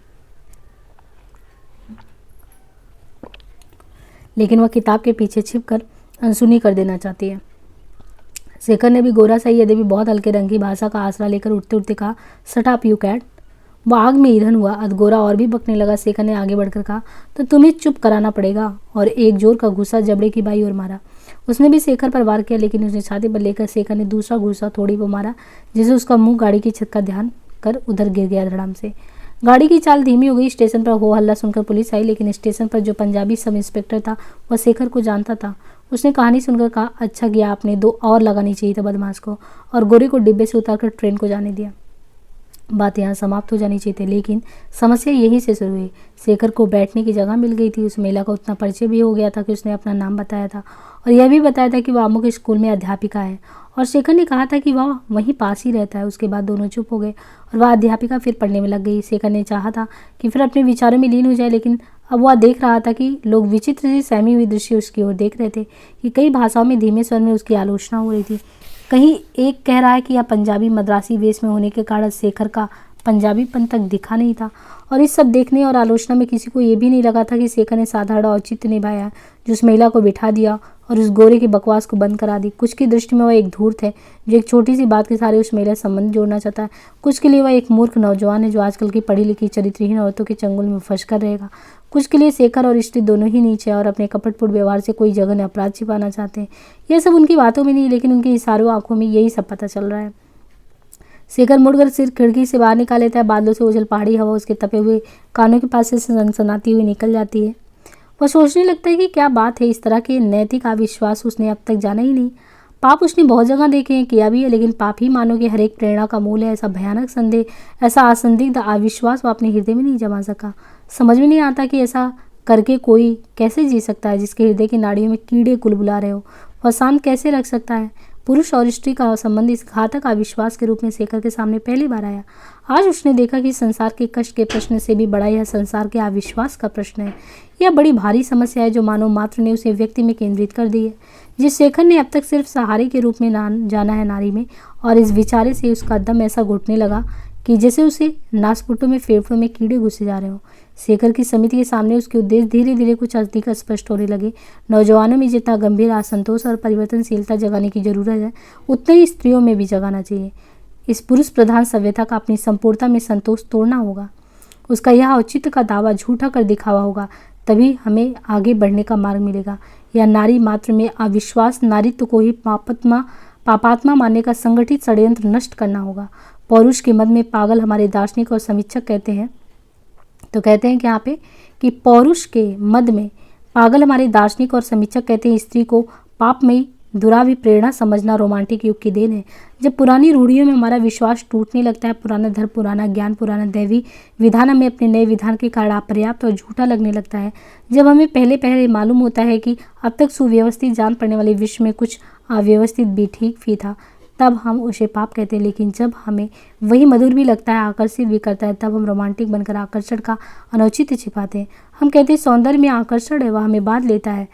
लेकिन वह किताब के पीछे छिपकर अनसुनी कर देना चाहती है। शेखर ने भी गोराशाही यद्यपि बहुत हल्के रंग की भाषा का आसरा लेकर उठते उठते कहा, शट अप यू कैट। वह आग में ईंधन हुआ। अधगोरा और भी बकने लगा। शेखर ने आगे बढ़कर कहा, तो तुम्हें चुप कराना पड़ेगा, और एक जोर का घूसा जबड़े की बाई ओर मारा। उसने भी शेखर पर वार किया, लेकिन उसने छाती पर लेकर शेखर ने दूसरा घूसा थोड़ी पर मारा, जिसे उसका मुंह गाड़ी की छत का ध्यान कर उधर गिर गया धड़ाम से। गाड़ी की चाल धीमी हो गई। स्टेशन पर हो हल्ला सुनकर पुलिस आई, लेकिन स्टेशन पर जो पंजाबी सब इंस्पेक्टर था वह शेखर को जानता था। उसने कहानी सुनकर कहा, अच्छा किया आपने, 2 और लगानी चाहिए था बदमाश को, और गोरे को डिब्बे से उतारकर ट्रेन को जाने दिया। बात यहाँ समाप्त हो जानी चाहिए थी, लेकिन समस्या यहीं से शुरू हुई। शेखर को बैठने की जगह मिल गई थी। उस महिला का उतना परिचय भी हो गया था कि उसने अपना नाम बताया था और यह भी बताया था कि वह अमुक स्कूल में अध्यापिका है, और शेखर ने कहा था कि वह वहीं पास ही रहता है। उसके बाद दोनों चुप हो गए और वह अध्यापिका फिर पढ़ने में लग गई। शेखर ने चाहा था कि फिर अपने विचारों में लीन हो जाए, लेकिन अब वह देख रहा था कि लोग विचित्र सी सहमी हुई दृष्टि उसकी ओर देख रहे थे, कि कई भाषाओं में धीमे स्वर में उसकी आलोचना हो रही थी। कहीं एक कह रहा है कि यह पंजाबी मद्रासी वेश में होने के कारण शेखर का पंजाबीपन तक दिखा नहीं था, और इस सब देखने और आलोचना में किसी को ये भी नहीं लगा था कि शेखर ने साधारण औचित्य निभाया, जो उस महिला को बिठा दिया और उस गोरे की बकवास को बंद करा दी। कुछ की दृष्टि में वह एक धूर्त है जो एक छोटी सी बात के सारे उस महिला से संबंध जोड़ना चाहता है। कुछ के लिए वह एक मूर्ख नौजवान है जो आजकल की पढ़ी लिखी चरित्रहीन औरतों के चंगुल में फंस कर रहेगा। कुछ के लिए शेखर और स्त्री दोनों ही नीचे और अपने कपटपूर्ण व्यवहार से कोई जघन्य अपराध छिपाना चाहते हैं। यह सब उनकी बातों में नहीं, लेकिन उनकी इशारों आंखों में यही सब पता चल रहा है। शेखर मुड़कर सिर खिड़की से बाहर निकाल लेता है। बादलों से ओझल पहाड़ी हवा उसके तपे हुए कानों के पास से सनसनाती हुई निकल जाती है। वह सोचने लगता है कि क्या बात है, इस तरह के नैतिक अविश्वास उसने अब तक जाना ही नहीं। पाप उसने बहुत जगह देखे हैं, किया भी है, लेकिन पाप ही मानो कि हर एक प्रेरणा का मूल है। ऐसा भयानक संदेह, ऐसा असंदिग्ध अविश्वास वह अपने हृदय में नहीं जमा सका। समझ में नहीं आता कि ऐसा करके कोई कैसे जी सकता है जिसके हृदय की नाड़ियों में कीड़े कुलबुला रहे हो। वह शांत कैसे रख सकता है। पुरुष और स्त्री का संबंध इस घातक अविश्वास के रूप में शेखर के सामने पहली बार आया। आज उसने देखा कि संसार के कष्ट के प्रश्न से भी बड़ा यह संसार के अविश्वास का प्रश्न है। यह बड़ी भारी समस्या है जो मानव मात्र ने उसे व्यक्ति में केंद्रित कर दी है, जिस शेखर ने अब तक सिर्फ सहारे के रूप में जाना है नारी में, और इस विचारे से उसका दम ऐसा घुटने लगा कि जैसे उसे नासपुटों में फेफड़ों में कीड़े घुसे जा रहे हो। शेखर की समिति के सामने उसके उद्देश्य धीरे धीरे कुछ अधिक स्पष्ट होने लगे। नौजवानों में जितना गंभीर असंतोष और परिवर्तनशीलता जगाने की जरूरत है, उतना ही स्त्रियों में भी जगाना चाहिए। इस पुरुष प्रधान सभ्यता का अपनी संपूर्णता में संतोष तोड़ना होगा। उसका यह औचित्य का दावा झूठा कर दिखावा होगा, तभी हमें आगे बढ़ने का मार्ग मिलेगा। यह नारी मात्र में अविश्वास, नारीत्व को ही पापात्मा मानने का संगठित षड्यंत्र नष्ट करना होगा। पौरुष के मद में पागल हमारे दार्शनिक और समीक्षक कहते हैं, तो कहते हैं कि यहाँ पे कि पौरुष के मद में पागल हमारे दार्शनिक और समीक्षक कहते हैं स्त्री को पापमयी दुरावि प्रेरणा समझना रोमांटिक युग की देन है। जब पुरानी रूढ़ियों में हमारा विश्वास टूटने लगता है, पुराना धर्म, पुराना ज्ञान, पुराना दैवी विधान हमें अपने नए विधान के कारण अपर्याप्त और झूठा लगने लगता है, जब हमें पहले पहले मालूम होता है कि अब तक सुव्यवस्थित जान पड़ने वाले विश्व में कुछ अव्यवस्थित भी ठीक भी था, तब हम उसे पाप कहते हैं। लेकिन जब हमें वही मधुर भी लगता है, आकर्षित भी करता है, तब हम रोमांटिक बनकर आकर्षण का अनौचित्य छिपाते हैं। हम कहते हैं सौंदर्य में आकर्षण है, वह हमें बांध लेता है,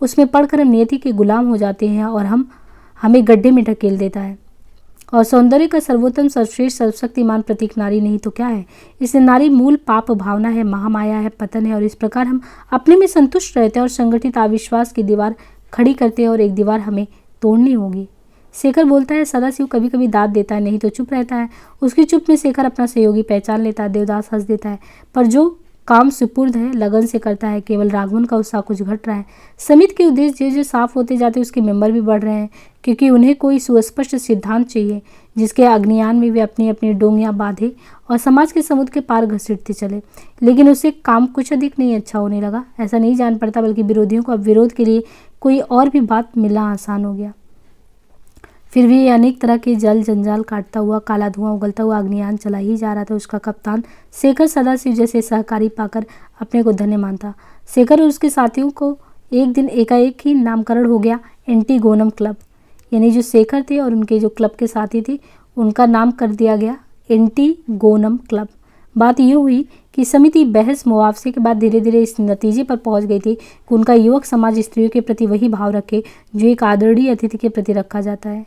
उसमें पढ़कर हम नियति के गुलाम हो जाते हैं और हमें गड्ढे में ढकेल देता है। और सौंदर्य का सर्वोत्तम, सर्वश्रेष्ठ, सर्वशक्तिमान प्रतीक नारी नहीं तो क्या है। इसलिए नारी मूल पाप भावना है, महामाया है, पतन है, और इस प्रकार हम अपने में संतुष्ट रहते हैं और संगठित अविश्वास की दीवार खड़ी करते हैं, और एक दीवार हमें तोड़नी होगी। शेखर बोलता है, सदाशिव कभी कभी दाद देता है, नहीं तो चुप रहता है। उसकी चुप में शेखर अपना सहयोगी पहचान लेता है। देवदास हंस देता है, पर जो काम सुपुर्द है लगन से करता है। केवल राघवन का उत्साह कुछ घट रहा है। समिति के उद्देश्य जो साफ होते जाते उसके मेंबर भी बढ़ रहे हैं, क्योंकि उन्हें कोई सुस्पष्ट सिद्धांत चाहिए जिसके अग्नियान में वे अपनी अपनी डोंगियां बांधे और समाज के समुद्र के पार घसीटते चले। लेकिन उससे काम कुछ अधिक नहीं अच्छा होने लगा। ऐसा नहीं जान पड़ता, बल्कि विरोधियों को अब विरोध के लिए कोई और भी बात मिलना आसान हो गया। फिर भी अनेक तरह के जल जंजाल काटता हुआ, काला धुआं उगलता हुआ अग्नियान चला ही जा रहा था। उसका कप्तान शेखर सदाशिव जैसे सहकारी पाकर अपने को धन्य मानता। शेखर और उसके साथियों को एक दिन एकाएक ही नामकरण हो गया एंटीगोनम क्लब। यानी जो शेखर थे और उनके जो क्लब के साथी थे उनका नाम कर दिया गया एंटीगोनम क्लब। बात ये हुई कि समिति बहस मुआवजे के बाद धीरे धीरे इस नतीजे पर पहुंच गई थी कि उनका युवक समाज स्त्रियों के प्रति वही भाव रखे जो एक आदरणीय अतिथि के प्रति रखा जाता है।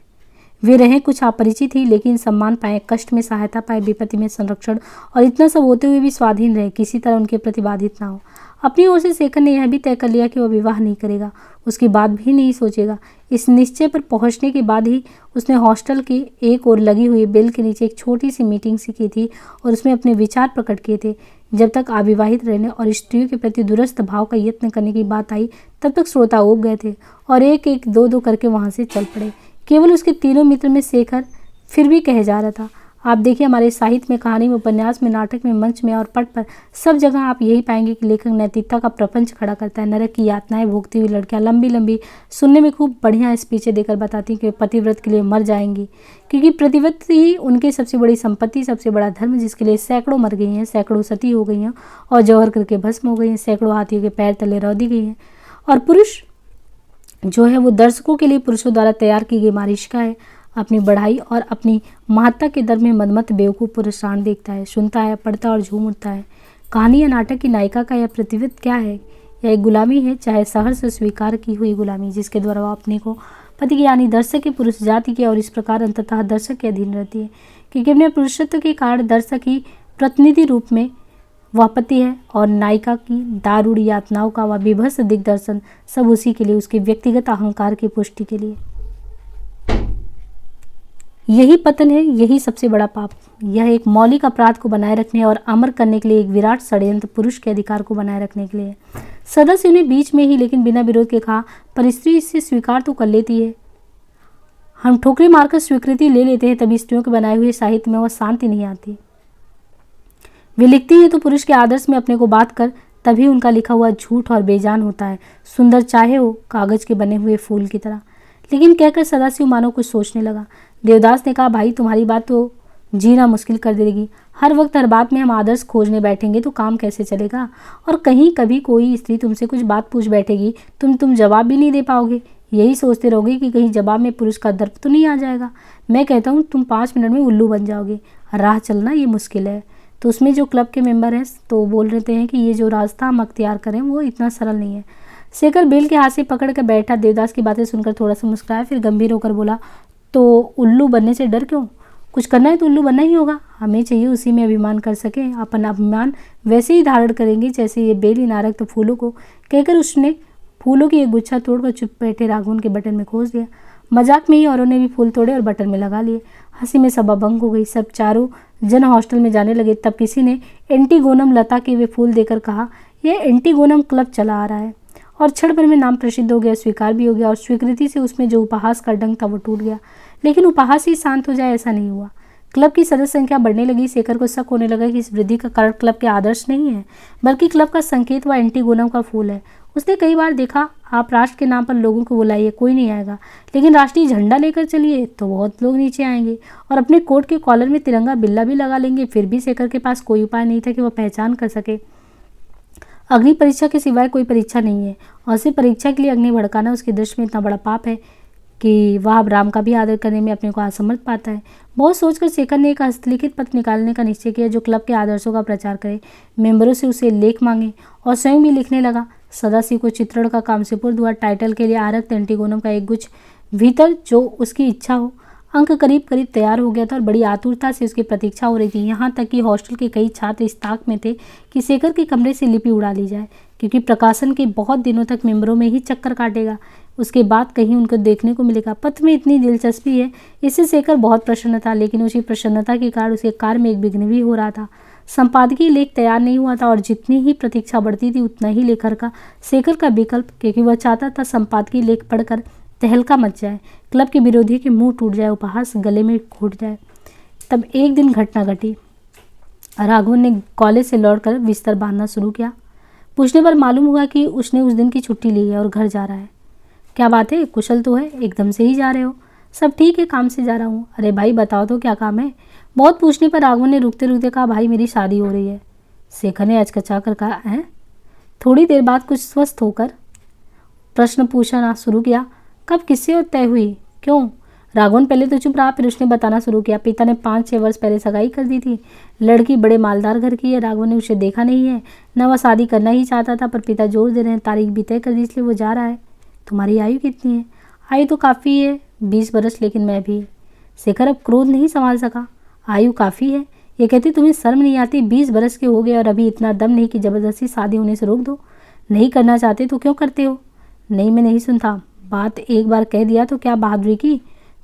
वे रहें कुछ अपरिचित ही, लेकिन सम्मान पाए, कष्ट में सहायता पाए, विपत्ति में संरक्षण, और इतना सब होते हुए भी स्वाधीन रहे, किसी तरह उनके प्रति बाधित ना हो। अपनी ओर से शेखर ने यह भी तय कर लिया कि वह विवाह नहीं करेगा, उसकी बात भी नहीं सोचेगा। इस निश्चय पर पहुंचने के बाद ही उसने हॉस्टल की एक ओर लगी हुई बेल के नीचे एक छोटी सी मीटिंग सी की थी और उसमें अपने विचार प्रकट किए थे। जब तक अविवाहित रहने और स्त्रियों के प्रति दुरस्थ भाव का यत्न करने की बात आई, तब तक श्रोता उब गए थे और एक एक दो दो करके वहां से चल पड़े। केवल उसके तीनों मित्र में शेखर फिर भी कहे जा रहा था। आप देखिए, हमारे साहित्य में, कहानी में, उपन्यास में, नाटक में, मंच में और पट पर सब जगह आप यही पाएंगे कि लेखक नैतिकता का प्रपंच खड़ा करता है। नरक की यातनाएं भोगती हुई लड़कियां लंबी लंबी सुनने में खूब बढ़िया स्पीचें देकर बताती कि पतिव्रत के लिए मर जाएंगी, क्योंकि प्रतिव्रत ही उनकी सबसे बड़ी संपत्ति, सबसे बड़ा धर्म, जिसके लिए सैकड़ों मर गई हैं, सैकड़ों सती हो गई हैं और जौहर करके भस्म हो गई हैं, सैकड़ों हाथियों के पैर तले रौंदी गई हैं। और पुरुष जो है वो दर्शकों के लिए पुरुषों द्वारा तैयार की गई मारिशिका है। अपनी बढ़ाई और अपनी महत्ता के दर में मदमत बेवकूफ़ पुरुष रान देखता है, सुनता है, पढ़ता और झूम उठता है। कहानी या नाटक की नायिका का यह प्रतिव्रत क्या है? यह एक गुलामी है, चाहे सहर्ष से स्वीकार की हुई गुलामी, जिसके द्वारा वह अपने को पति की यानी दर्शक की पुरुष जाति के और इस प्रकार अंततः दर्शक के अधीन रहती है, क्योंकि अपने पुरुषत्व के कारण दर्शक ही प्रतिनिधि रूप में वह पति है और नायिका की दारुण यातनाओं का वह विभत्स दिग्दर्शन सब उसी के लिए, उसके व्यक्तिगत अहंकार की पुष्टि के लिए। यही पतन है, यही सबसे बड़ा पाप। यह एक मौलिक अपराध को बनाए रखने और अमर करने के लिए एक विराट षड्यंत्र पुरुष के अधिकार को बनाए रखने के लिए। सदस्य उन्हें बीच में ही लेकिन बिना विरोध के कहा, पर स्त्री इससे स्वीकार तो कर लेती है। हम ठोकरे मारकर स्वीकृति ले लेते हैं, तभी स्त्रियों के बनाए हुए साहित्य में वह शांति नहीं आती। वे लिखती हैं तो पुरुष के आदर्श में अपने को बात कर, तभी उनका लिखा हुआ झूठ और बेजान होता है, सुंदर चाहे हो कागज के बने हुए फूल की तरह। लेकिन कहकर सदाशिव मानो कुछ सोचने लगा। देवदास ने कहा, भाई तुम्हारी बात तो जीना मुश्किल कर देगी। हर वक्त हर बात में हम आदर्श खोजने बैठेंगे तो काम कैसे चलेगा? और कहीं कभी कोई स्त्री तुमसे कुछ बात पूछ बैठेगी, तुम जवाब भी नहीं दे पाओगे। यही सोचते रहोगे कि कहीं जवाब में पुरुष का दर्प तो नहीं आ जाएगा। मैं कहता हूँ तुम 5 मिनट में उल्लू बन जाओगे। राह चलना ये मुश्किल है। तो उसमें जो क्लब के मेंबर हैं तो बोल रहे हैं कि ये जो रास्ता हम अख्तियार करें वो इतना सरल नहीं है। शेखर बेल के हाथ से पकड़ कर बैठा। देवदास की बातें सुनकर थोड़ा सा मुस्कुराया, फिर गंभीर होकर बोला, तो उल्लू बनने से डर क्यों? कुछ करना है तो उल्लू बनना ही होगा। हमें चाहिए उसी में अभिमान कर सकें। अपन अभिमान वैसे ही धारण करेंगे जैसे ये बेल नारक तो फूलों को। कहकर उसने फूलों की एक गुच्छा तोड़कर चुप बैठे राघवन के बटन में खोस दिया। मजाक में ही औरों ने भी फूल तोड़े और बटन में लगा लिए। हंसी में सभा भंग हो गई। सब चारों जन हॉस्टल में जाने लगे। तब किसी ने एंटीगोनम लता के वे फूल देकर कहा, यह एंटीगोनम क्लब चला आ रहा है। और क्षण भर में नाम प्रसिद्ध हो गया, स्वीकार भी हो गया और स्वीकृति से उसमें जो उपहास का डंक था वो टूट गया। लेकिन उपहास ही शांत हो जाए ऐसा नहीं हुआ। क्लब की सदस्य संख्या बढ़ने लगी। शेखर को शक होने लगा कि इस वृद्धि का कारण क्लब के आदर्श नहीं है, बल्कि क्लब का संकेत व एंटीगोनम का फूल है। उसने कई बार देखा, आप राष्ट्र के नाम पर लोगों को बुलाइए, कोई नहीं आएगा, लेकिन राष्ट्रीय झंडा लेकर चलिए तो बहुत लोग नीचे आएंगे और अपने कोट के कॉलर में तिरंगा बिल्ला भी लगा लेंगे। फिर भी शेखर के पास कोई उपाय नहीं था कि वह पहचान कर सके। अग्नि परीक्षा के सिवाय कोई परीक्षा नहीं है और सिर्फ परीक्षा के लिए अग्नि भड़काना उसकी दृष्टि में इतना बड़ा पाप है कि वह अब राम का भी आदर करने में अपने को असमर्थ पाता है। बहुत सोचकर शेखर ने एक हस्तलिखित पत्र निकालने का निश्चय किया जो क्लब के आदर्शों का प्रचार करे, मेंबरों से उसे लेख मांगे और स्वयं भी लिखने लगा। सदाशिव को चित्रण का काम सुपुर्द हुआ। टाइटल के लिए आरक्त एंटीगोनम का एक गुच्छ, भीतर जो उसकी इच्छा हो। अंक करीब करीब तैयार हो गया था और बड़ी आतुरता से उसकी प्रतीक्षा हो रही थी। यहाँ तक कि हॉस्टल के कई छात्र इस ताक में थे कि शेखर के कमरे से लिपि उड़ा ली जाए, क्योंकि प्रकाशन के बहुत दिनों तक मेंबरों में ही चक्कर काटेगा। उसके बाद कहीं उनको देखने को मिलेगा। पत्र में इतनी दिलचस्पी है, इससे शेखर बहुत प्रसन्न था, लेकिन उसी प्रसन्नता के कारण उसके कार्य में एक विघ्न भी हो रहा था। संपादकीय लेख तैयार नहीं हुआ था और जितनी ही प्रतीक्षा बढ़ती थी उतना ही लेखक का शेखर का विकल्प, क्योंकि वह चाहता था संपादकीय लेख पढ़कर तहलका मच जाए, क्लब के विरोधी के मुंह टूट जाए, उपहास गले में घुट जाए। तब एक दिन घटना घटी। राघवन ने कॉलेज से लौटकर बिस्तर बांधना शुरू किया। पूछने पर मालूम हुआ कि उसने उस दिन की छुट्टी ली है और घर जा रहा है। क्या बात है, कुशल तो है, एकदम से ही जा रहे हो? सब ठीक है, काम से जा रहा हूँ। अरे भाई बताओ तो क्या काम है? बहुत पूछने पर राघवन ने रुकते रुकते कहा, भाई मेरी शादी हो रही है। शेखर ने अचकचा कर कहा, है? थोड़ी देर बाद कुछ स्वस्थ होकर प्रश्न पूछना शुरू किया, कब, किससे और तय हुई, क्यों? राघवन पहले तो चुप रहा, फिर उसने बताना शुरू किया। पिता ने 5-6 वर्ष पहले सगाई कर दी थी। लड़की बड़े मालदार घर की है। राघवन ने उसे देखा नहीं है, न वह शादी करना ही चाहता था, पर पिता जोर दे रहे हैं, तारीख भी तय कर दी, इसलिए वो जा रहा है। तुम्हारी आयु कितनी है? आयु तो काफ़ी है, 20 बरस, लेकिन मैं भी। शेखर अब क्रोध नहीं संभाल सका। आयु काफ़ी है, ये कहती तुम्हें शर्म नहीं आती? 20 बरस के हो गए और अभी इतना दम नहीं कि ज़बरदस्ती शादी होने से रोक दो। नहीं करना चाहते तो क्यों करते हो? नहीं, मैं नहीं सुनता। बात एक बार कह दिया तो क्या बहादुरी की?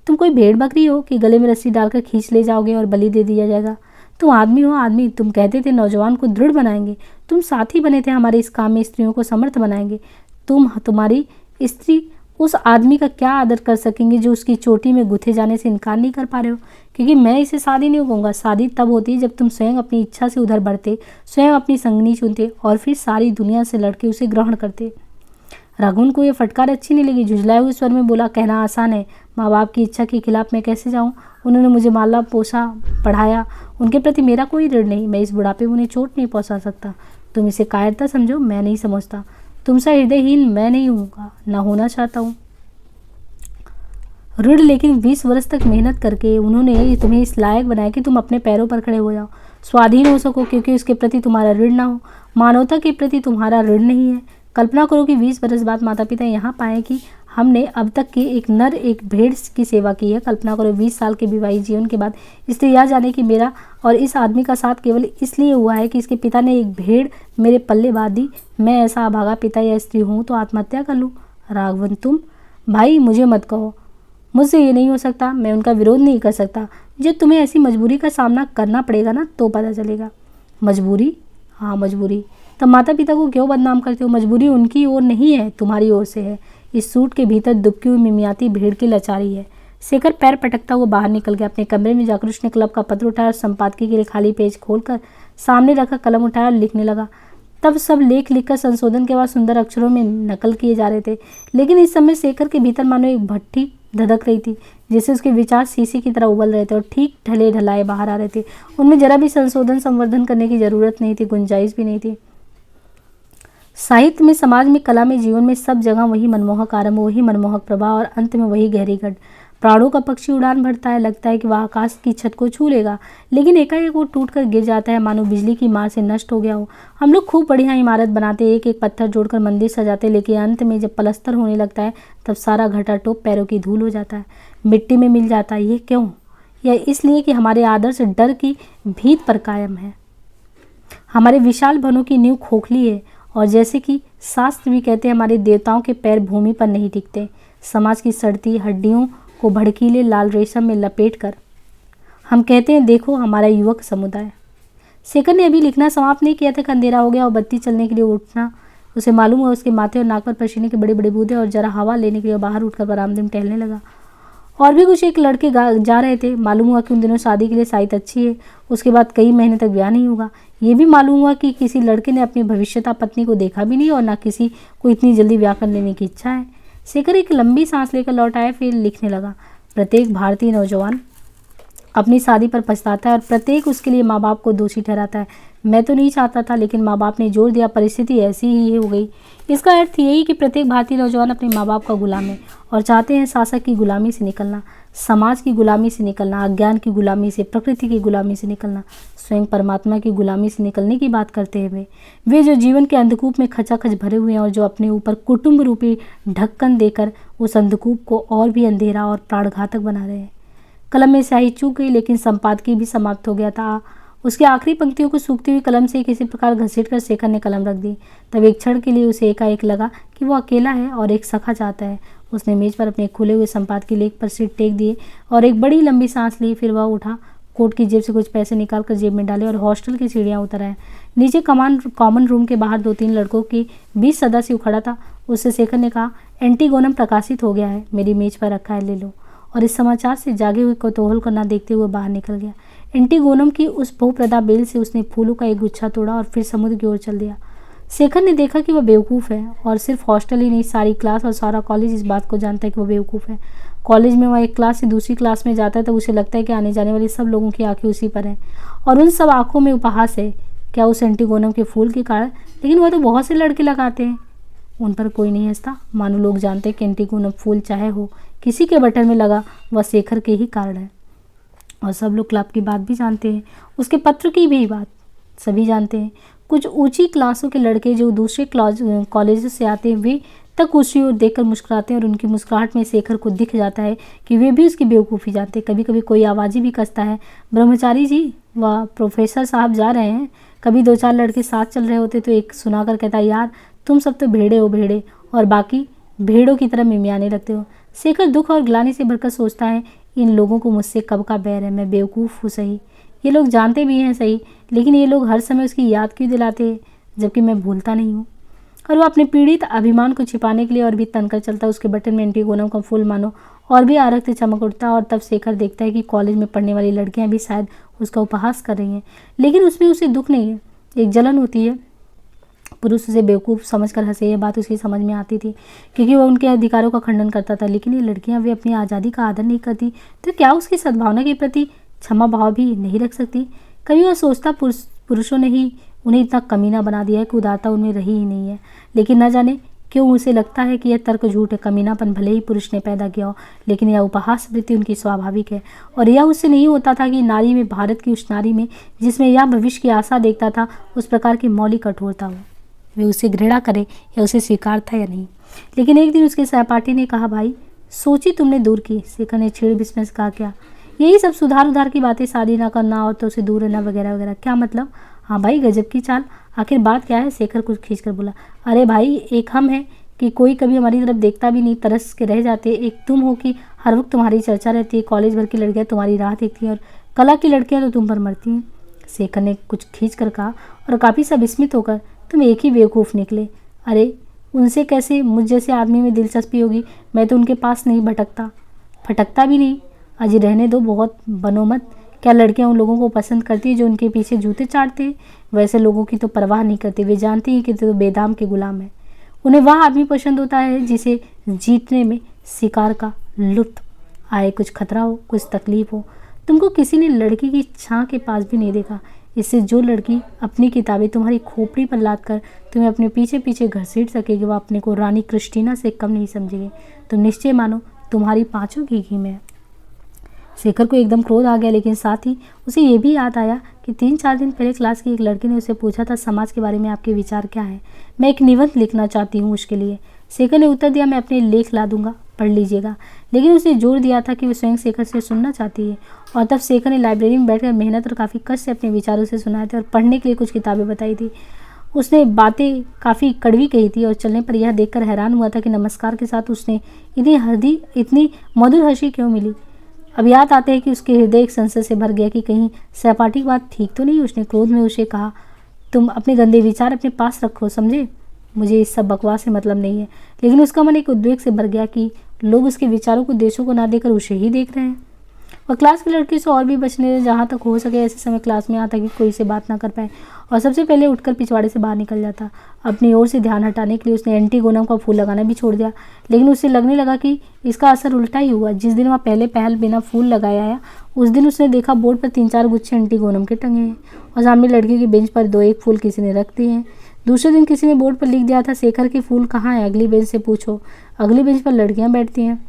तुम कोई भेड़ बकरी हो कि गले में रस्सी डालकर खींच ले जाओगे और बलि दे दिया जाएगा? तुम आदमी हो, आदमी। तुम कहते थे नौजवान को दृढ़ बनाएंगे, तुम साथी बने थे हमारे इस काम में, स्त्रियों को समर्थ बनाएंगे। तुम्हारी स्त्री उस आदमी का क्या आदर कर सकेंगे जो उसकी चोटी में गुथे जाने से इनकार नहीं कर पा रहे हो? क्योंकि मैं इसे शादी नहीं कहूँगा। शादी तब होती जब तुम स्वयं अपनी इच्छा से उधर बढ़ते, स्वयं अपनी संगनी चुनते और फिर सारी दुनिया से लड़के उसे ग्रहण करते। राघवन को यह फटकार अच्छी नहीं लगी। झुंझलाए हुए स्वर में बोला, कहना आसान है, माँ बाप की इच्छा के खिलाफ मैं कैसे जाऊँ? उन्होंने मुझे माला पोसा, पढ़ाया, उनके प्रति मेरा कोई ऋण नहीं। मैं इस बुढ़ापे में उन्हें चोट नहीं पहुँचा सकता। तुम इसे कायरता समझो, मैं नहीं समझता। तुमसे हृदयहीन मैं नहीं हूँगा, ना होना चाहता हूँ। ऋण, लेकिन 20 वर्ष तक मेहनत करके उन्होंने तुम्हें इस लायक बनाया कि तुम अपने पैरों पर खड़े हो जाओ, स्वाधीन हो सको, क्योंकि उसके प्रति तुम्हारा ऋण ना हो, मानवता के प्रति तुम्हारा ऋण नहीं है। कल्पना करो कि 20 बरस बाद माता पिता यहाँ पाएं कि हमने अब तक के एक नर एक भेड़ की सेवा की है। कल्पना करो 20 साल के विवाहित जीवन के बाद इससे यह जाने कि मेरा और इस आदमी का साथ केवल इसलिए हुआ है कि इसके पिता ने एक भेड़ मेरे पल्ले बांध दी। मैं ऐसा अभागा पिता या स्त्री हूँ तो आत्महत्या कर लूँ। राघवन, तुम? भाई मुझे मत कहो, मुझसे ये नहीं हो सकता। मैं उनका विरोध नहीं कर सकता। जब तुम्हें ऐसी मजबूरी का सामना करना पड़ेगा ना तो पता चलेगा। मजबूरी? हाँ मजबूरी। तब माता पिता को क्यों बदनाम करते हो? मजबूरी उनकी ओर नहीं है, तुम्हारी ओर से है। इस सूट के भीतर दुबकी हुई मिमियाती भेड़ की लाचारी है। शेखर पैर पटकता हुआ बाहर निकल गया। अपने कमरे में जाकर उसने क्लब का पत्र उठाया और संपादकीय के लिए खाली पेज खोलकर सामने रखा कलम उठाया और लिखने लगा। तब सब लेख लिखकर संशोधन के बाद सुंदर अक्षरों में नकल किए जा रहे थे, लेकिन इस समय शेखर के भीतर मानो एक भट्टी धधक रही थी, जिससे उसके विचार शीशे की तरह उबल रहे थे और ठीक ढले ढलाए बाहर आ रहे थे। उनमें जरा भी संशोधन संवर्धन करने की जरूरत नहीं थी, गुंजाइश भी नहीं थी। साहित्य में, समाज में, कला में, जीवन में सब जगह वही मनमोहक आरंभ, वही मनमोहक प्रभाव और अंत में वही गहरी गढ़। प्राणों का पक्षी उड़ान भरता है, लगता है कि वह आकाश की छत को छू लेगा, लेकिन एकाएक वो टूटकर गिर जाता है, मानो बिजली की मार से नष्ट हो गया हो। हम लोग खूब बढ़िया इमारत बनाते, एक एक पत्थर जोड़कर मंदिर सजाते, लेकिन अंत में जब पलस्तर होने लगता है तब सारा घटा टोप पैरों की धूल हो जाता है, मिट्टी में मिल जाता है। ये क्यों? यह इसलिए कि हमारे आदर्श डर की भीत पर कायम है। हमारे विशाल भवनों की नींव खोखली है और जैसे कि शास्त्र भी कहते हैं, हमारे देवताओं के पैर भूमि पर नहीं टिकते। समाज की सड़ती हड्डियों को भड़कीले लाल रेशम में लपेटकर हम कहते हैं, देखो हमारा युवक समुदाय। शेखर ने अभी लिखना समाप्त नहीं किया था कि अंधेरा हो गया और बत्ती चलने के लिए उठना। उसे मालूम हुआ उसके माथे और नाक पर पसीने के बड़े बड़े बूंदे और जरा हवा लेने के लिए बाहर उठकर बरामदे में टहलने लगा। और भी कुछ एक लड़के जा रहे थे। मालूम हुआ कि उन दिनों शादी के लिए साइत अच्छी है, उसके बाद कई महीने तक ब्याह नहीं होगा। ये भी मालूम हुआ कि किसी लड़के ने अपनी भविष्यता पत्नी को देखा भी नहीं और ना किसी को इतनी जल्दी ब्याह कर लेने की इच्छा है। शेखर एक लंबी सांस लेकर लौट आया, फिर लिखने लगा। प्रत्येक भारतीय नौजवान अपनी शादी पर पछताता है और प्रत्येक उसके लिए माँ बाप को दोषी ठहराता है। मैं तो नहीं चाहता था, लेकिन माँ बाप ने जोर दिया, परिस्थिति ऐसी ही हो गई। इसका अर्थ यही कि प्रत्येक भारतीय नौजवान अपने माँ बाप का गुलाम है और चाहते हैं शासक की गुलामी से निकलना, समाज की गुलामी से निकलना, अज्ञान की गुलामी से, प्रकृति की गुलामी से निकलना, स्वयं परमात्मा की गुलामी से निकलने की बात करते हैं। वे जो जीवन के अंधकूप में खचाखच भरे हुए हैं और जो अपने ऊपर कुटुंब रूपी ढक्कन देकर उस अंधकूप को और भी अंधेरा और प्राणघातक बना रहे हैं। कलम में स्याही चूक गई, लेकिन संपादकीय भी समाप्त हो गया था। उसकी आखिरी पंक्तियों को सूखती हुई कलम से किसी प्रकार घसीटकर शेखर ने कलम रख दी। तब एक क्षण के लिए उसे एकाएक लगा कि वो अकेला है और एक सखा चाहता है। उसने मेज पर अपने खुले हुए संपादकीय लेख पर सिर टेक दिए और एक बड़ी लंबी सांस ली। फिर वह उठा, कोट की जेब से कुछ पैसे निकालकर जेब में डाले और हॉस्टल की सीढ़ियां उतर आए। नीचे कॉमन रूम के बाहर 2-3 लड़कों के बीच सदाशिव खड़ा था। उससे शेखर ने कहा, एंटीगोनम प्रकाशित हो गया है, मेरी मेज पर रखा है, ले लो। और इस समाचार से जागे हुए कौतूहल को न देखते हुए बाहर निकल गया। एंटीगोनम की उस बहुप्रदा बेल से उसने फूलों का एक गुच्छा तोड़ा और फिर समुद्र की ओर चल दिया। शेखर ने देखा कि वह बेवकूफ़ है, और सिर्फ हॉस्टल ही नहीं, सारी क्लास और सारा कॉलेज इस बात को जानता है कि वह बेवकूफ़ है। कॉलेज में वह एक क्लास से दूसरी क्लास में जाता है तो उसे लगता है कि आने जाने वाली सब लोगों की आंखें उसी पर हैं और उन सब आंखों में उपहास है। क्या उस एंटीगोनम के फूल के कारण? लेकिन वह तो बहुत से लड़के लगाते हैं, उन पर कोई नहीं हंसता। मानो लोग जानते हैं कि एंटीगोनम फूल चाहे हो किसी के बटन में लगा, वह शेखर के ही कारण है। और सब लोग क्लब की बात भी जानते हैं, उसके पत्र की भी बात सभी जानते हैं। कुछ ऊंची क्लासों के लड़के जो दूसरे कॉलेज से आते हैं, वे तक उसकी ओर देखकर मुस्कुराते हैं और उनकी मुस्कुराहट में शेखर को दिख जाता है कि वे भी उसकी बेवकूफ़ी जानते हैं। कभी कभी कोई आवाज़ भी कसता है, ब्रह्मचारी जी, वह प्रोफेसर साहब जा रहे हैं। कभी 2-4 लड़के साथ चल रहे होते तो एक सुनाकर कहता है, यार तुम सब तो भेड़े हो भेड़े, और बाकी भेड़ों की तरह मिमियाने लगते हो। शेखर दुख और ग्लानि से भरकर सोचता है, इन लोगों को मुझसे कब का बैर है, मैं बेवकूफ़ हूँ सही, ये लोग जानते भी हैं सही, लेकिन ये लोग हर समय उसकी याद क्यों दिलाते हैं, जबकि मैं भूलता नहीं हूँ। और वह अपने पीड़ित अभिमान को छिपाने के लिए और भी तनकर चलता। उसके बटन में एंटीगोनम का फूल मानो और भी आरक्त चमक उठता। और तब शेखर देखता है कि कॉलेज में पढ़ने वाली लड़कियां भी शायद उसका उपहास कर रही हैं, लेकिन उसमें उसे दुख नहीं है, एक जलन होती है। पुरुष उसे बेवकूफ़ समझकर हंसे, यह बात उसकी समझ में आती थी क्योंकि वह उनके अधिकारों का खंडन करता था। लेकिन ये लड़कियां वे अपनी आज़ादी का आदर नहीं करती तो क्या उसकी सद्भावना के प्रति क्षमा भाव भी नहीं रख सकती? कभी वह सोचता, पुरुषों ने ही उन्हें इतना कमीना बना दिया है कि उदारता उनमें रही ही नहीं है। लेकिन न जाने क्यों उसे लगता है कि यह तर्क झूठ है। कमीनापन भले ही पुरुष ने पैदा किया हो, लेकिन यह उपहास वृत्ति उनकी स्वाभाविक है। और यह उससे नहीं होता था कि नारी में, भारत की उस नारी में जिसमें यह भविष्य की आशा देखता था, उस प्रकार की मौलिक कठोरता हो, वे उसे घृणा करे या उसे स्वीकार था या नहीं। लेकिन एक दिन उसके सहपाठी ने कहा, भाई सोची तुमने दूर की। शेखर ने छेड़ बिस्मिल से कहा, क्या? यही सब सुधार उधार की बातें, शादी ना करना, औरतों से दूर रहना वगैरह वगैरह। क्या मतलब? हाँ भाई, गजब की चाल, आखिर बात क्या है? शेखर कुछ खींचकर बोला, अरे भाई, एक हम है कि कोई कभी हमारी तरफ देखता भी नहीं, तरस के रह जाते। एक तुम हो कि हर वक्त तुम्हारी चर्चा रहती है, कॉलेज भर की लड़कियां तुम्हारी राह देखती हैं और कला की लड़कियां तो तुम पर मरती हैं। शेखर ने कुछ खींच कर कहा और काफ़ी सा विस्मित होकर, तुम एक ही बेवकूफ़ निकले। अरे उनसे कैसे मुझ जैसे आदमी में दिलचस्पी होगी? मैं तो उनके पास नहीं फटकता भी नहीं। अजी रहने दो, बहुत बनो मत। क्या लड़कियां उन लोगों को पसंद करती है जो उनके पीछे जूते चाटते हैं? वैसे लोगों की तो परवाह नहीं करती, वे जानती हैं कि तो बेदाम के गुलाम है। उन्हें वह आदमी पसंद होता है जिसे जीतने में शिकार का लुत्फ आए, कुछ खतरा हो, कुछ तकलीफ हो। तुमको किसी ने लड़की की छां के पास भी नहीं देखा। इससे जो लड़की अपनी किताबें तुम्हारी खोपड़ी पर लाद कर तुम्हें अपने पीछे पीछे घसीट सकेगी, वह अपने को रानी क्रिस्टीना से कम नहीं समझेगी। तुम निश्चय मानो तुम्हारी 5 की घी में। शेखर को एकदम क्रोध आ गया, लेकिन साथ ही उसे ये भी याद आया कि 3-4 दिन पहले क्लास की एक लड़की ने उसे पूछा था, समाज के बारे में आपके विचार क्या है? मैं एक निबंध लिखना चाहती हूँ उसके लिए। शेखर ने उत्तर दिया, मैं अपने लेख ला दूंगा, पढ़ लीजिएगा। लेकिन उसने जोर दिया था कि वो स्वयं शेखर से सुनना चाहती है। और तब शेखर ने लाइब्रेरी में बैठकर मेहनत और काफ़ी कष्ट से अपने विचारों से सुनाए थे और पढ़ने के लिए कुछ किताबें बताई थी। उसने बातें काफ़ी कड़वी कही थी और चलने पर यह देखकर हैरान हुआ था कि नमस्कार के साथ उसने इतनी मधुर हंसी क्यों मिली। अब याद आते हैं कि उसके हृदय एक संशय से भर गया कि कहीं सहपाठी की बात ठीक तो नहीं। उसने क्रोध में उसे कहा, तुम अपने गंदे विचार अपने पास रखो, समझे? मुझे इस सब बकवास से मतलब नहीं है। लेकिन उसका मन एक उद्वेग से भर गया कि लोग उसके विचारों को, देशों को ना देकर उसे ही देख रहे हैं। वह क्लास की लड़की से और भी बचने जहाँ तक हो सके ऐसे समय क्लास में आता कि कोई से बात ना कर पाए, और सबसे पहले उठकर पिछवाड़े से बाहर निकल जाता। अपनी ओर से ध्यान हटाने के लिए उसने एंटीगोनम का फूल लगाना भी छोड़ दिया। लेकिन उसे लगने लगा कि इसका असर उल्टा ही हुआ। जिस दिन वह पहले पहल बिना फूल लगाया आया, उस दिन उसने देखा बोर्ड पर 3-4 गुच्छे एंटीगोनम के टंगे हैं और सामने लड़की की बेंच पर 2-1 फूल किसी ने रख दिए हैं। दूसरे दिन किसी ने बोर्ड पर लिख दिया था, शेखर के फूल कहाँ हैं? अगली बेंच से पूछो। अगली बेंच पर लड़कियां बैठती हैं।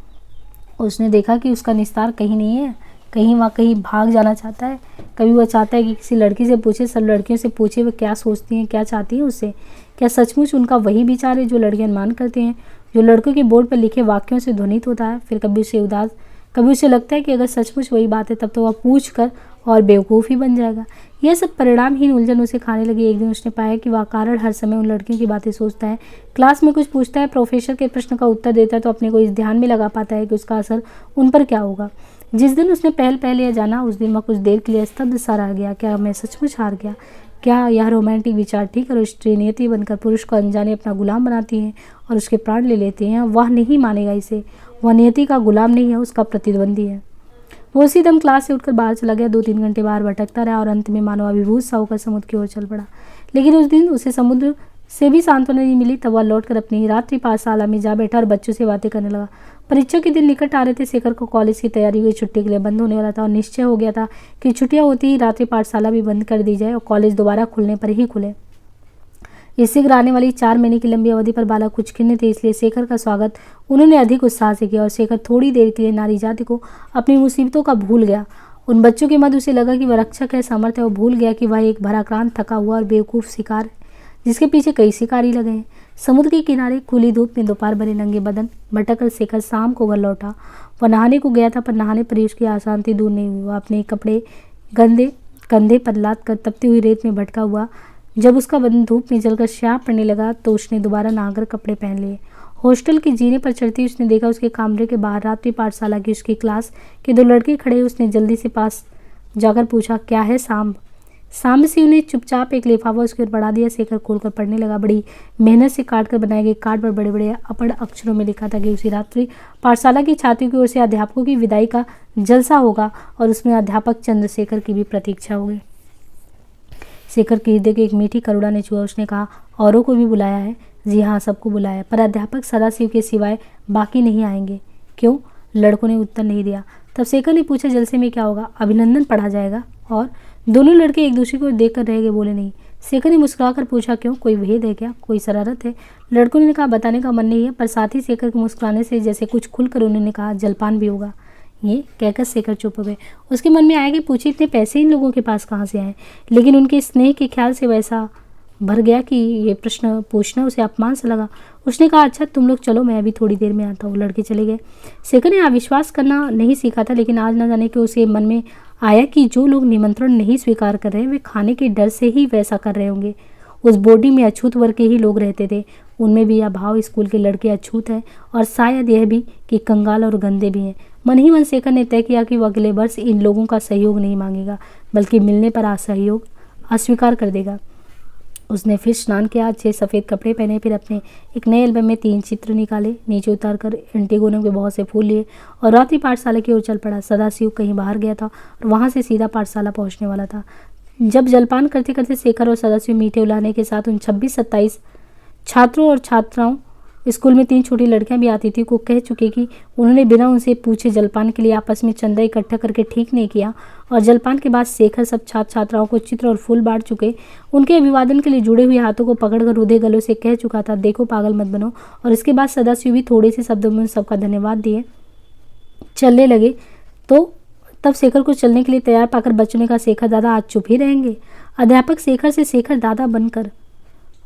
उसने देखा कि उसका निस्तार कहीं नहीं है, कहीं भाग जाना चाहता है। कभी वह चाहता है कि किसी लड़की से पूछे, सब लड़कियों से पूछे वह क्या सोचती हैं, क्या चाहती हैं उससे। क्या सचमुच उनका वही विचार है जो लड़कियां अनुमान करते हैं, जो लड़कों के बोर्ड पर लिखे वाक्यों से ध्वनित होता है? फिर कभी उसे कभी उसे लगता है कि अगर सचमुच वही बात है तब तो वह पूछ कर और बेवकूफ़ ही बन जाएगा। यह सब परिणामहीन उलझन उसे खाने लगी। एक दिन उसने पाया कि वह कारण हर समय उन लड़कियों की बातें सोचता है, क्लास में कुछ पूछता है, प्रोफेसर के प्रश्न का उत्तर देता है तो अपने को इस ध्यान में लगा पाता है कि उसका असर उन पर क्या होगा। जिस दिन उसने पहल यह जाना, उस दिन वह कुछ देर के लिए स्तब्ध सा रह गया। क्या मैं सचमुच हार गया? क्या यह रोमांटिक विचार ठीक है? स्त्री नियति बनकर पुरुष को अनजाने अपना गुलाम बनाती है और उसके प्राण ले लेते हैं। वह नहीं मानेगा इसे। वह नियति का गुलाम नहीं है, उसका प्रतिद्वंदी है। वो उसी दम क्लास से उठकर बाहर चला गया। 2-3 घंटे बाहर भटकता रहा और अंत में मानो अभिभूत सा होकर समुद्र की ओर चल पड़ा। लेकिन उस दिन उसे समुद्र से भी सांत्वना नहीं मिली। तब वह लौटकर अपनी रात्रि पाठशाला में जा बैठा और बच्चों से बातें करने लगा। परीक्षा के दिन निकट आ रहे थे। शेखर को कॉलेज की तैयारी हुई, छुट्टी के लिए बंद होने वाला था और निश्चय हो गया था कि छुट्टियां होती ही रात्रि पाठशाला भी बंद कर दी जाए और कॉलेज दोबारा खुलने पर ही खुले। इस शीघ्र आने वाली 4 महीने की लंबी अवधि पर बालक कुछ खिन्न थे, इसलिए शेखर का स्वागत उन्होंने अधिक उत्साह से किया और शेखर थोड़ी देर के लिए नारी जाति को अपनी मुसीबतों का भूल गया। उन बच्चों के मध्य उसे लगा कि वह रक्षक है, समर्थ है। वो भूल गया कि वह एक भराक्रांत, थका हुआ और बेवकूफ़ शिकार है जिसके पीछे कई शिकारी लगे हैं। समुद्र के किनारे खुली धूप में दोपहर भरे नंगे बदन भटक कर शेखर शाम को घर लौटा। वह नहाने को गया था, पर नहाने पर ही उसकी अशांति दूर नहीं हुई। वह अपने कपड़े गंदे कंधे पर लाद कर तपती हुई रेत में भटका हुआ। जब उसका बदन धूप में जलकर श्याम पड़ने लगा तो उसने दोबारा नहाकर कपड़े पहन लिए। हॉस्टल की जीने पर चढ़ती उसने देखा उसके कमरे के बाहर रात्रि पाठशाला की उसकी क्लास के 2 लड़के खड़े। उसने जल्दी से पास जाकर पूछा, क्या है सांब? सांब से उन्हें चुपचाप एक लिफाफा उसकी ओर बढ़ा दिया। शेखर खोलकर पढ़ने लगा। बड़ी मेहनत से काट कर बनाए गए कार्ड पर बड़े बड़े अपड़ अक्षरों में लिखा था कि उसी रात्रि पाठशाला की छात्रियों की ओर से अध्यापकों की विदाई का जलसा होगा और उसमें अध्यापक चंद्रशेखर की भी प्रतीक्षा होगी। शेखर के हृदय की एक मीठी करुणा ने छुआ। उसने कहा, औरों को भी बुलाया है? जी हाँ, सबको बुलाया, पर अध्यापक सदाशिव के सिवाय बाकी नहीं आएंगे। क्यों? लड़कों ने उत्तर नहीं दिया। तब शेखर ने पूछा, जलसे में क्या होगा? अभिनंदन पढ़ा जाएगा। और दोनों लड़के एक दूसरे को देखकर रह गए, बोले नहीं। शेखर ने मुस्कुराकर पूछा, क्यों? कोई भेद है क्या? कोई शरारत है? लड़कों ने कहा, बताने का मन नहीं है, पर साथ ही शेखर के मुस्कुराने से जैसे कुछ खुलकर उन्होंने कहा, जलपान भी होगा। ये कहकर शेखर चुप हो गए। उसके मन में आया कि पूछे इतने पैसे इन लोगों के पास कहाँ से आए, लेकिन उनके स्नेह के ख्याल से वैसा भर गया कि ये प्रश्न पूछना उसे अपमान सा लगा। उसने कहा, अच्छा तुम लोग चलो, मैं अभी थोड़ी देर में आता हूँ। लड़के चले गए। शेखर ने अविश्वास करना नहीं सीखा था, लेकिन आज न जाने कि उसे मन में आया कि जो लोग निमंत्रण नहीं स्वीकार कर रहे वे खाने के डर से ही वैसा कर रहे होंगे। उस बोर्डिंग में अछूत वर्ग के ही लोग रहते थे। उनमें भी यह भाव स्कूल के लड़के अछूत हैं और शायद यह भी कि कंगाल और गंदे भी हैं। मन ही मन शेखर ने तय किया कि वह अगले वर्ष इन लोगों का सहयोग नहीं मांगेगा, बल्कि मिलने पर असहयोग अस्वीकार कर देगा। उसने फिर स्नान किया, 6 सफ़ेद कपड़े पहने, फिर अपने एक नए एल्बम में 3 चित्र निकाले, नीचे उतार कर एंटीगोनों के बहुत से फूल लिए और रात्रि पाठशाला की ओर चल पड़ा। सदाशिव कहीं बाहर गया था और वहाँ से सीधा पाठशाला पहुँचने वाला था। जब जलपान करते करते शेखर और सदाशिव मीठे उलाहने के साथ उन 26-27 छात्रों और छात्राओं, स्कूल में 3 छोटी लड़कियां भी आती थी, को कह चुके कि उन्होंने बिना उनसे पूछे जलपान के लिए आपस में चंदा इकट्ठा करके ठीक नहीं किया। और जलपान के बाद शेखर सब छात्र छात्राओं को चित्र और फूल बांट चुके। उनके अभिवादन के लिए जुड़े हुए हाथों को पकड़कर रुधे गलों से कह चुका था, देखो पागल मत बनो। और इसके बाद सदाशिव भी थोड़े से शब्दों में सबका धन्यवाद दिए चलने लगे। तो तब शेखर को चलने के लिए तैयार पाकर बच्चों ने कहा, शेखर दादा आज चुप ही रहेंगे? अध्यापक शेखर से शेखर दादा बनकर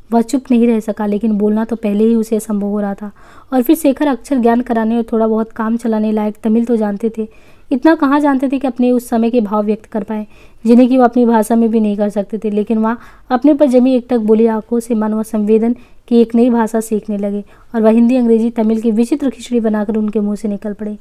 वह चुप नहीं रह सका, लेकिन बोलना तो पहले ही उसे असंभव हो रहा था। और फिर शेखर अक्षर ज्ञान कराने और थोड़ा बहुत काम चलाने लायक तमिल तो जानते थे, इतना कहाँ जानते थे कि अपने उस समय के भाव व्यक्त कर पाए, जिन्हें कि वह अपनी भाषा में भी नहीं कर सकते थे। लेकिन वह अपने पर जमी एकटक बोली आंखों से मन व संवेदन की एक नई भाषा सीखने लगे और वह हिंदी, अंग्रेजी, तमिल की विचित्र खिचड़ी बनाकर उनके मुँह से निकल पड़े।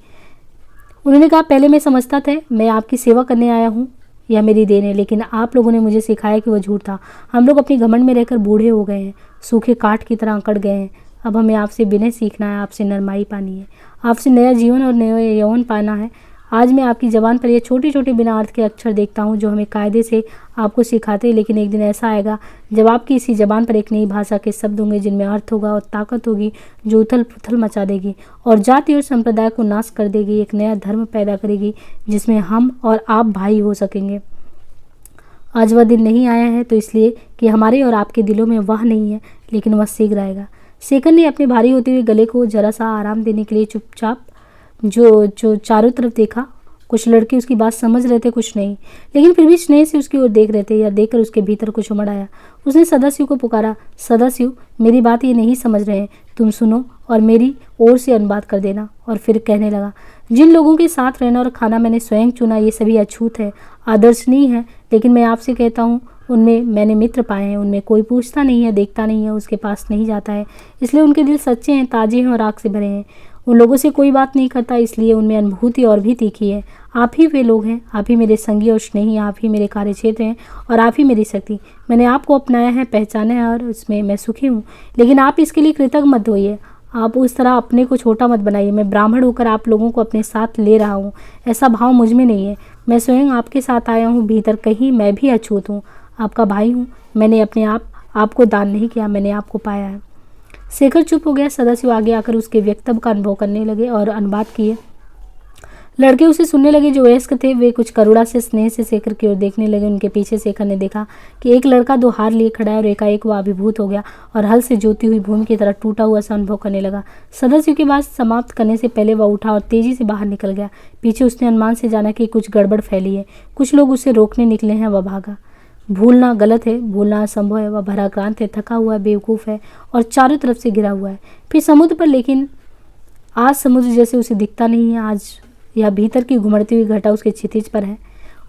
उन्होंने कहा, पहले मैं समझता था मैं आपकी सेवा करने आया हूँ, यह मेरी देन है, लेकिन आप लोगों ने मुझे सिखाया कि वह झूठ था। हम लोग अपनी घमंड में रहकर बूढ़े हो गए हैं, सूखे काठ की तरह अकड़ गए हैं। अब हमें आपसे विनय सीखना है, आपसे नरमाई पानी है, आपसे नया जीवन और नया यौवन पाना है। आज मैं आपकी ज़बान पर ये छोटे छोटे बिना अर्थ के अक्षर देखता हूँ जो हमें कायदे से आपको सिखाते हैं, लेकिन एक दिन ऐसा आएगा जब आपकी इसी ज़बान पर एक नई भाषा के शब्द होंगे जिनमें अर्थ होगा और ताकत होगी जो उथल पुथल मचा देगी और जाति और संप्रदाय को नाश कर देगी, एक नया धर्म पैदा करेगी जिसमें हम और आप भाई हो सकेंगे। आज वह दिन नहीं आया है तो इसलिए कि हमारे और आपके दिलों में वह नहीं है, लेकिन वह शीघ्र आएगा। शेखर ने अपने भारी होते हुए गले को जरा सा आराम देने के लिए चुपचाप जो चारों तरफ देखा कुछ लड़के उसकी बात समझ रहे थे, कुछ नहीं, लेकिन फिर भी स्नेह से उसकी ओर देख रहे थे। या देखकर उसके भीतर कुछ उमड़ आया। उसने सदाशिव को पुकारा, सदाशिव, मेरी बात ये नहीं समझ रहे हैं, तुम सुनो और मेरी ओर से अनुवाद कर देना। और फिर कहने लगा, जिन लोगों के साथ रहना और खाना मैंने स्वयं चुना, ये सभी अछूत है, आदर्शनीय है, लेकिन मैं आपसे कहता हूँ उनमें मैंने मित्र पाए हैं। उनमें कोई पूछता नहीं है, देखता नहीं है, उसके पास नहीं जाता है, इसलिए उनके दिल सच्चे हैं, ताजे हैं और आग से भरे हैं। उन लोगों से कोई बात नहीं करता, इसलिए उनमें अनुभूति और भी तीखी है। आप ही वे लोग हैं, आप ही मेरे संगी और स्नेही, आप ही मेरे कार्यक्षेत्र हैं और आप ही मेरी शक्ति। मैंने आपको अपनाया है, पहचाना है और उसमें मैं सुखी हूँ, लेकिन आप इसके लिए कृतज्ञ मत होइए। आप उस तरह अपने को छोटा मत बनाइए। मैं ब्राह्मण होकर आप लोगों को अपने साथ ले रहा हूँ, ऐसा भाव मुझ में नहीं है। मैं स्वयं आपके साथ आया हूँ, भीतर कहीं मैं भी अछूत हूँ, आपका भाई हूँ। मैंने अपने आपको दान नहीं किया, मैंने आपको पाया है। शेखर चुप हो गया। सदाशिव आगे आकर उसके वक्तव्य का अनुभव करने लगे और अनुवाद किए। लड़के उसे सुनने लगे। जो वयस्क थे वे कुछ करुणा से, स्नेह से शेखर की ओर देखने लगे। उनके पीछे शेखर ने देखा कि एक लड़का 2 हार लिए खड़ा है और एकाएक वह अभिभूत हो गया और हल से जोती हुई भूमि की तरह टूटा हुआ सा अनुभव करने लगा। सदाशिव की बात समाप्त करने से पहले वह उठा और तेजी से बाहर निकल गया। पीछे उसने अनुमान से जाना कि कुछ गड़बड़ फैली है, कुछ लोग उसे रोकने निकले हैं। वह भागा। भूलना गलत है, भूलना असंभव है। वह भराक्रांत है, थका हुआ है, बेवकूफ़ है और चारों तरफ से घिरा हुआ है। फिर समुद्र पर, लेकिन आज समुद्र जैसे उसे दिखता नहीं है। आज यह भीतर की घुमड़ती हुई घटा उसके क्षितिज पर है।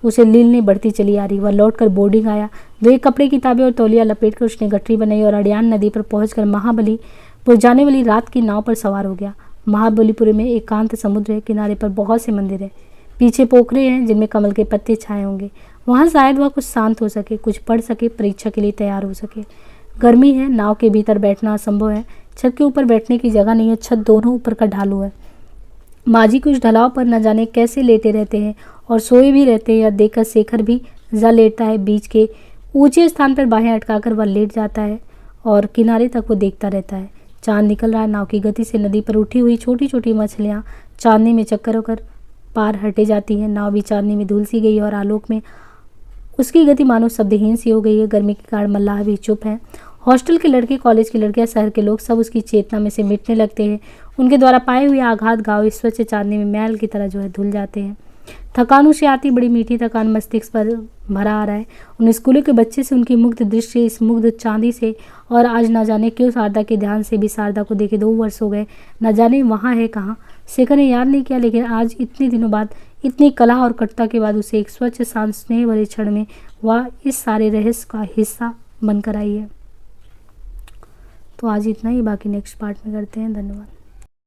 उसे लीलने बढ़ती चली आ रही। वह लौटकर बोर्डिंग आया। 2 कपड़े, किताबें और तौलिया लपेटकर उसने गठरी बनाई और अड़ियान नदी पर पहुंचकर महाबलीपुर जाने वाली रात की नाव पर सवार हो गया। महाबलीपुर में एकांत समुद्र है, किनारे पर बहुत से मंदिर हैं, पीछे पोखरे हैं जिनमें कमल के पत्ते छाए होंगे। वहाँ शायद वह कुछ शांत हो सके, कुछ पढ़ सके, परीक्षा के लिए तैयार हो सके। गर्मी है, नाव के भीतर बैठना असंभव है। छत के ऊपर बैठने की जगह नहीं है, छत दोनों ऊपर का ढालू है। माजी कुछ ढलाव पर न जाने कैसे लेटे रहते हैं और सोए भी रहते हैं। यह देखकर शेखर भी जा लेटता है। बीच के ऊंचे स्थान पर बाहें अटकाकर वह लेट जाता है और किनारे तक वो देखता रहता है। चांद निकल रहा है। नाव की गति से नदी पर उठी हुई छोटी छोटी मछलियाँ चांदनी में चक्कर होकर पार हटे जाती हैं। नाव भी चांदनी में धुल सी गई है और आलोक में उसकी गति मानो शब्दहीन सी हो गई है। गर्मी के कारण मल्लाह भी चुप है। हॉस्टल के लड़के, कॉलेज की लड़कियां, शहर के लोग सब उसकी चेतना में से मिटने लगते हैं। उनके द्वारा पाए हुए आघात घाव इस स्वच्छ चांदनी में मैल की तरह जो है धुल जाते हैं। थकान उसे आती, बड़ी मीठी थकान मस्तिष्क पर भरा आ रहा है। उन स्कूलों के बच्चे से, उनकी मुग्ध दृष्टि इस मुग्ध चांदी से, और आज न जाने क्यों शारदा के ध्यान से भी शारदा को देखे 2 वर्ष हो गए। न जाने वहाँ है कहाँ। शेखर ने याद नहीं किया, लेकिन आज इतने दिनों बाद, इतनी कला और कटुता के बाद उसे एक स्वच्छ शांत स्नेह भरे क्षण में वह इस सारे रहस्य का हिस्सा बनकर आई है। तो आज इतना ही, बाकी नेक्स्ट पार्ट में करते हैं। धन्यवाद।